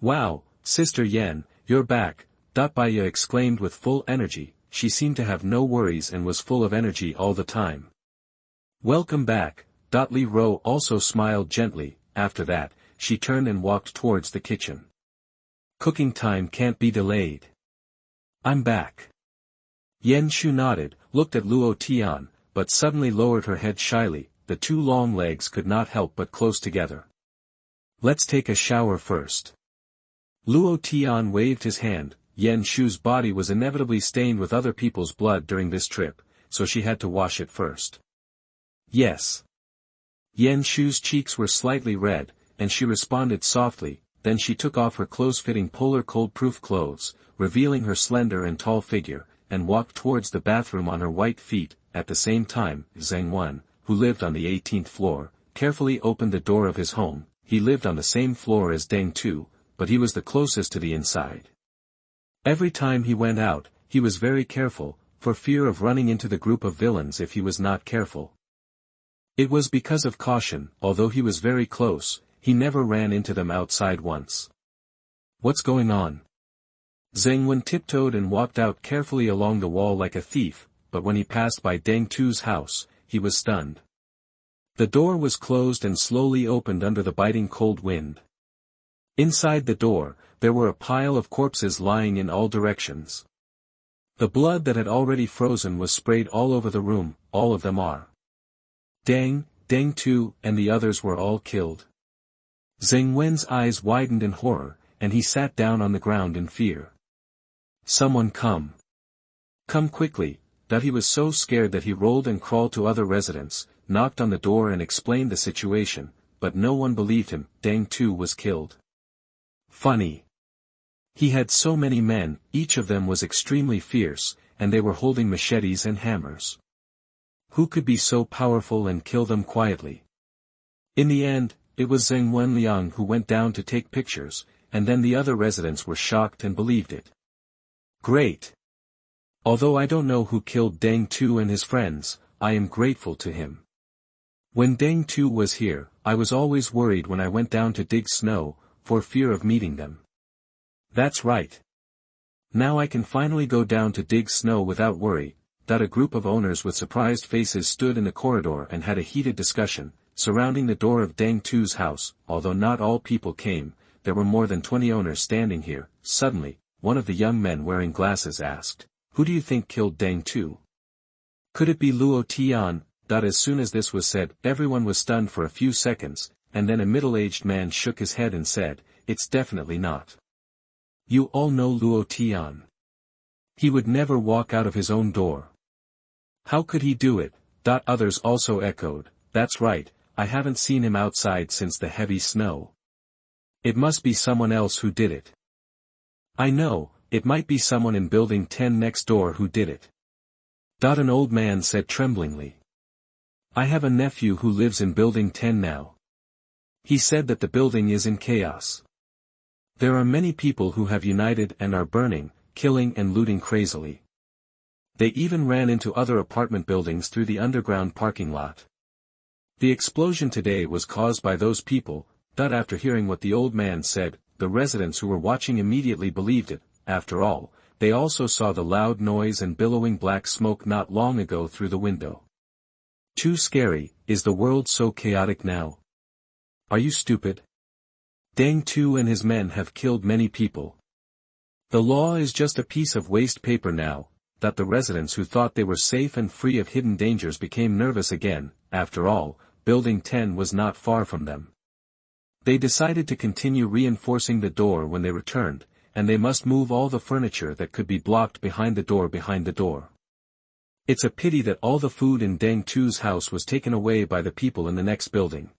Speaker 1: Wow, Sister Yan, you're back, Baiya exclaimed with full energy. She seemed to have no worries and was full of energy all the time. Welcome back. Li Ro also smiled gently. After that, she turned and walked towards the kitchen. Cooking time can't be delayed. I'm back. Yan Shu nodded, looked at Luo Tian, but suddenly lowered her head shyly. The two long legs could not help but close together. Let's take a shower first. Luo Tian waved his hand. Yan Shu's body was inevitably stained with other people's blood during this trip, so she had to wash it first. Yes. Yan Shu's cheeks were slightly red, and she responded softly. Then she took off her close-fitting polar cold-proof clothes, revealing her slender and tall figure, and walked towards the bathroom on her white feet. At the same time, Zheng Wen, who lived on the 18th floor, carefully opened the door of his home. He lived on the same floor as Deng Tu, but he was the closest to the inside. Every time he went out, he was very careful, for fear of running into the group of villains if he was not careful. It was because of caution, although he was very close, he never ran into them outside once. What's going on? Zheng Wen tiptoed and walked out carefully along the wall like a thief, but when he passed by Deng Tu's house, he was stunned. The door was closed and slowly opened under the biting cold wind. Inside the door, there were a pile of corpses lying in all directions. The blood that had already frozen was sprayed all over the room, all of them are. Deng Tu, and the others were all killed. Zheng Wen's eyes widened in horror, and he sat down on the ground in fear. Someone come. Come quickly, that he was so scared that he rolled and crawled to other residents, knocked on the door and explained the situation, but no one believed him. Deng Tu was killed. Funny. He had so many men, each of them was extremely fierce, and they were holding machetes and hammers. Who could be so powerful and kill them quietly? In the end, it was Zheng Wenliang who went down to take pictures, and then the other residents were shocked and believed it. Great! Although I don't know who killed Deng Tu and his friends, I am grateful to him. When Deng Tu was here, I was always worried when I went down to dig snow, for fear of meeting them. That's right. Now I can finally go down to dig snow without worry. That a group of owners with surprised faces stood in the corridor and had a heated discussion, surrounding the door of Deng Tu's house. Although not all people came, there were more than 20 owners standing here. Suddenly, one of the young men wearing glasses asked, "Who do you think killed Deng Tu? Could it be Luo Tian?" As soon as this was said, everyone was stunned for a few seconds, and then a middle-aged man shook his head and said, "It's definitely not. You all know Luo Tian. He would never walk out of his own door. How could he do it?" Others also echoed, "That's right, I haven't seen him outside since the heavy snow. It must be someone else who did it. I know, it might be someone in building 10 next door who did it." An old man said tremblingly. "I have a nephew who lives in building 10 now. He said that the building is in chaos. There are many people who have united and are burning, killing and looting crazily. They even ran into other apartment buildings through the underground parking lot. The explosion today was caused by those people." After hearing what the old man said, the residents who were watching immediately believed it. After all, they also saw the loud noise and billowing black smoke not long ago through the window. Too scary. Is the world so chaotic now? Are you stupid? Deng Tu and his men have killed many people. The law is just a piece of waste paper now. The residents who thought they were safe and free of hidden dangers became nervous again. After all, building 10 was not far from them. They decided to continue reinforcing the door when they returned, and they must move all the furniture that could be blocked behind the door. It's a pity that all the food in Deng Tu's house was taken away by the people in the next building.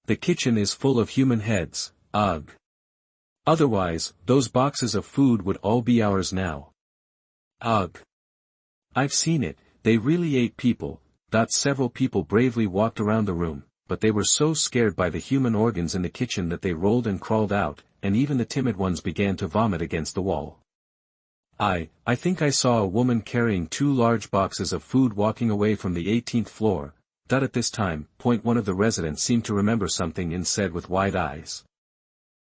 Speaker 1: The kitchen is full of human heads. Ugh. Otherwise, those boxes of food would all be ours now. Ugh. I've seen it, they really ate people. Several people bravely walked around the room, but they were so scared by the human organs in the kitchen that they rolled and crawled out, and even the timid ones began to vomit against the wall. I think I saw a woman carrying 2 large boxes of food walking away from the 18th floor. At this time, one of the residents seemed to remember something and said with wide eyes,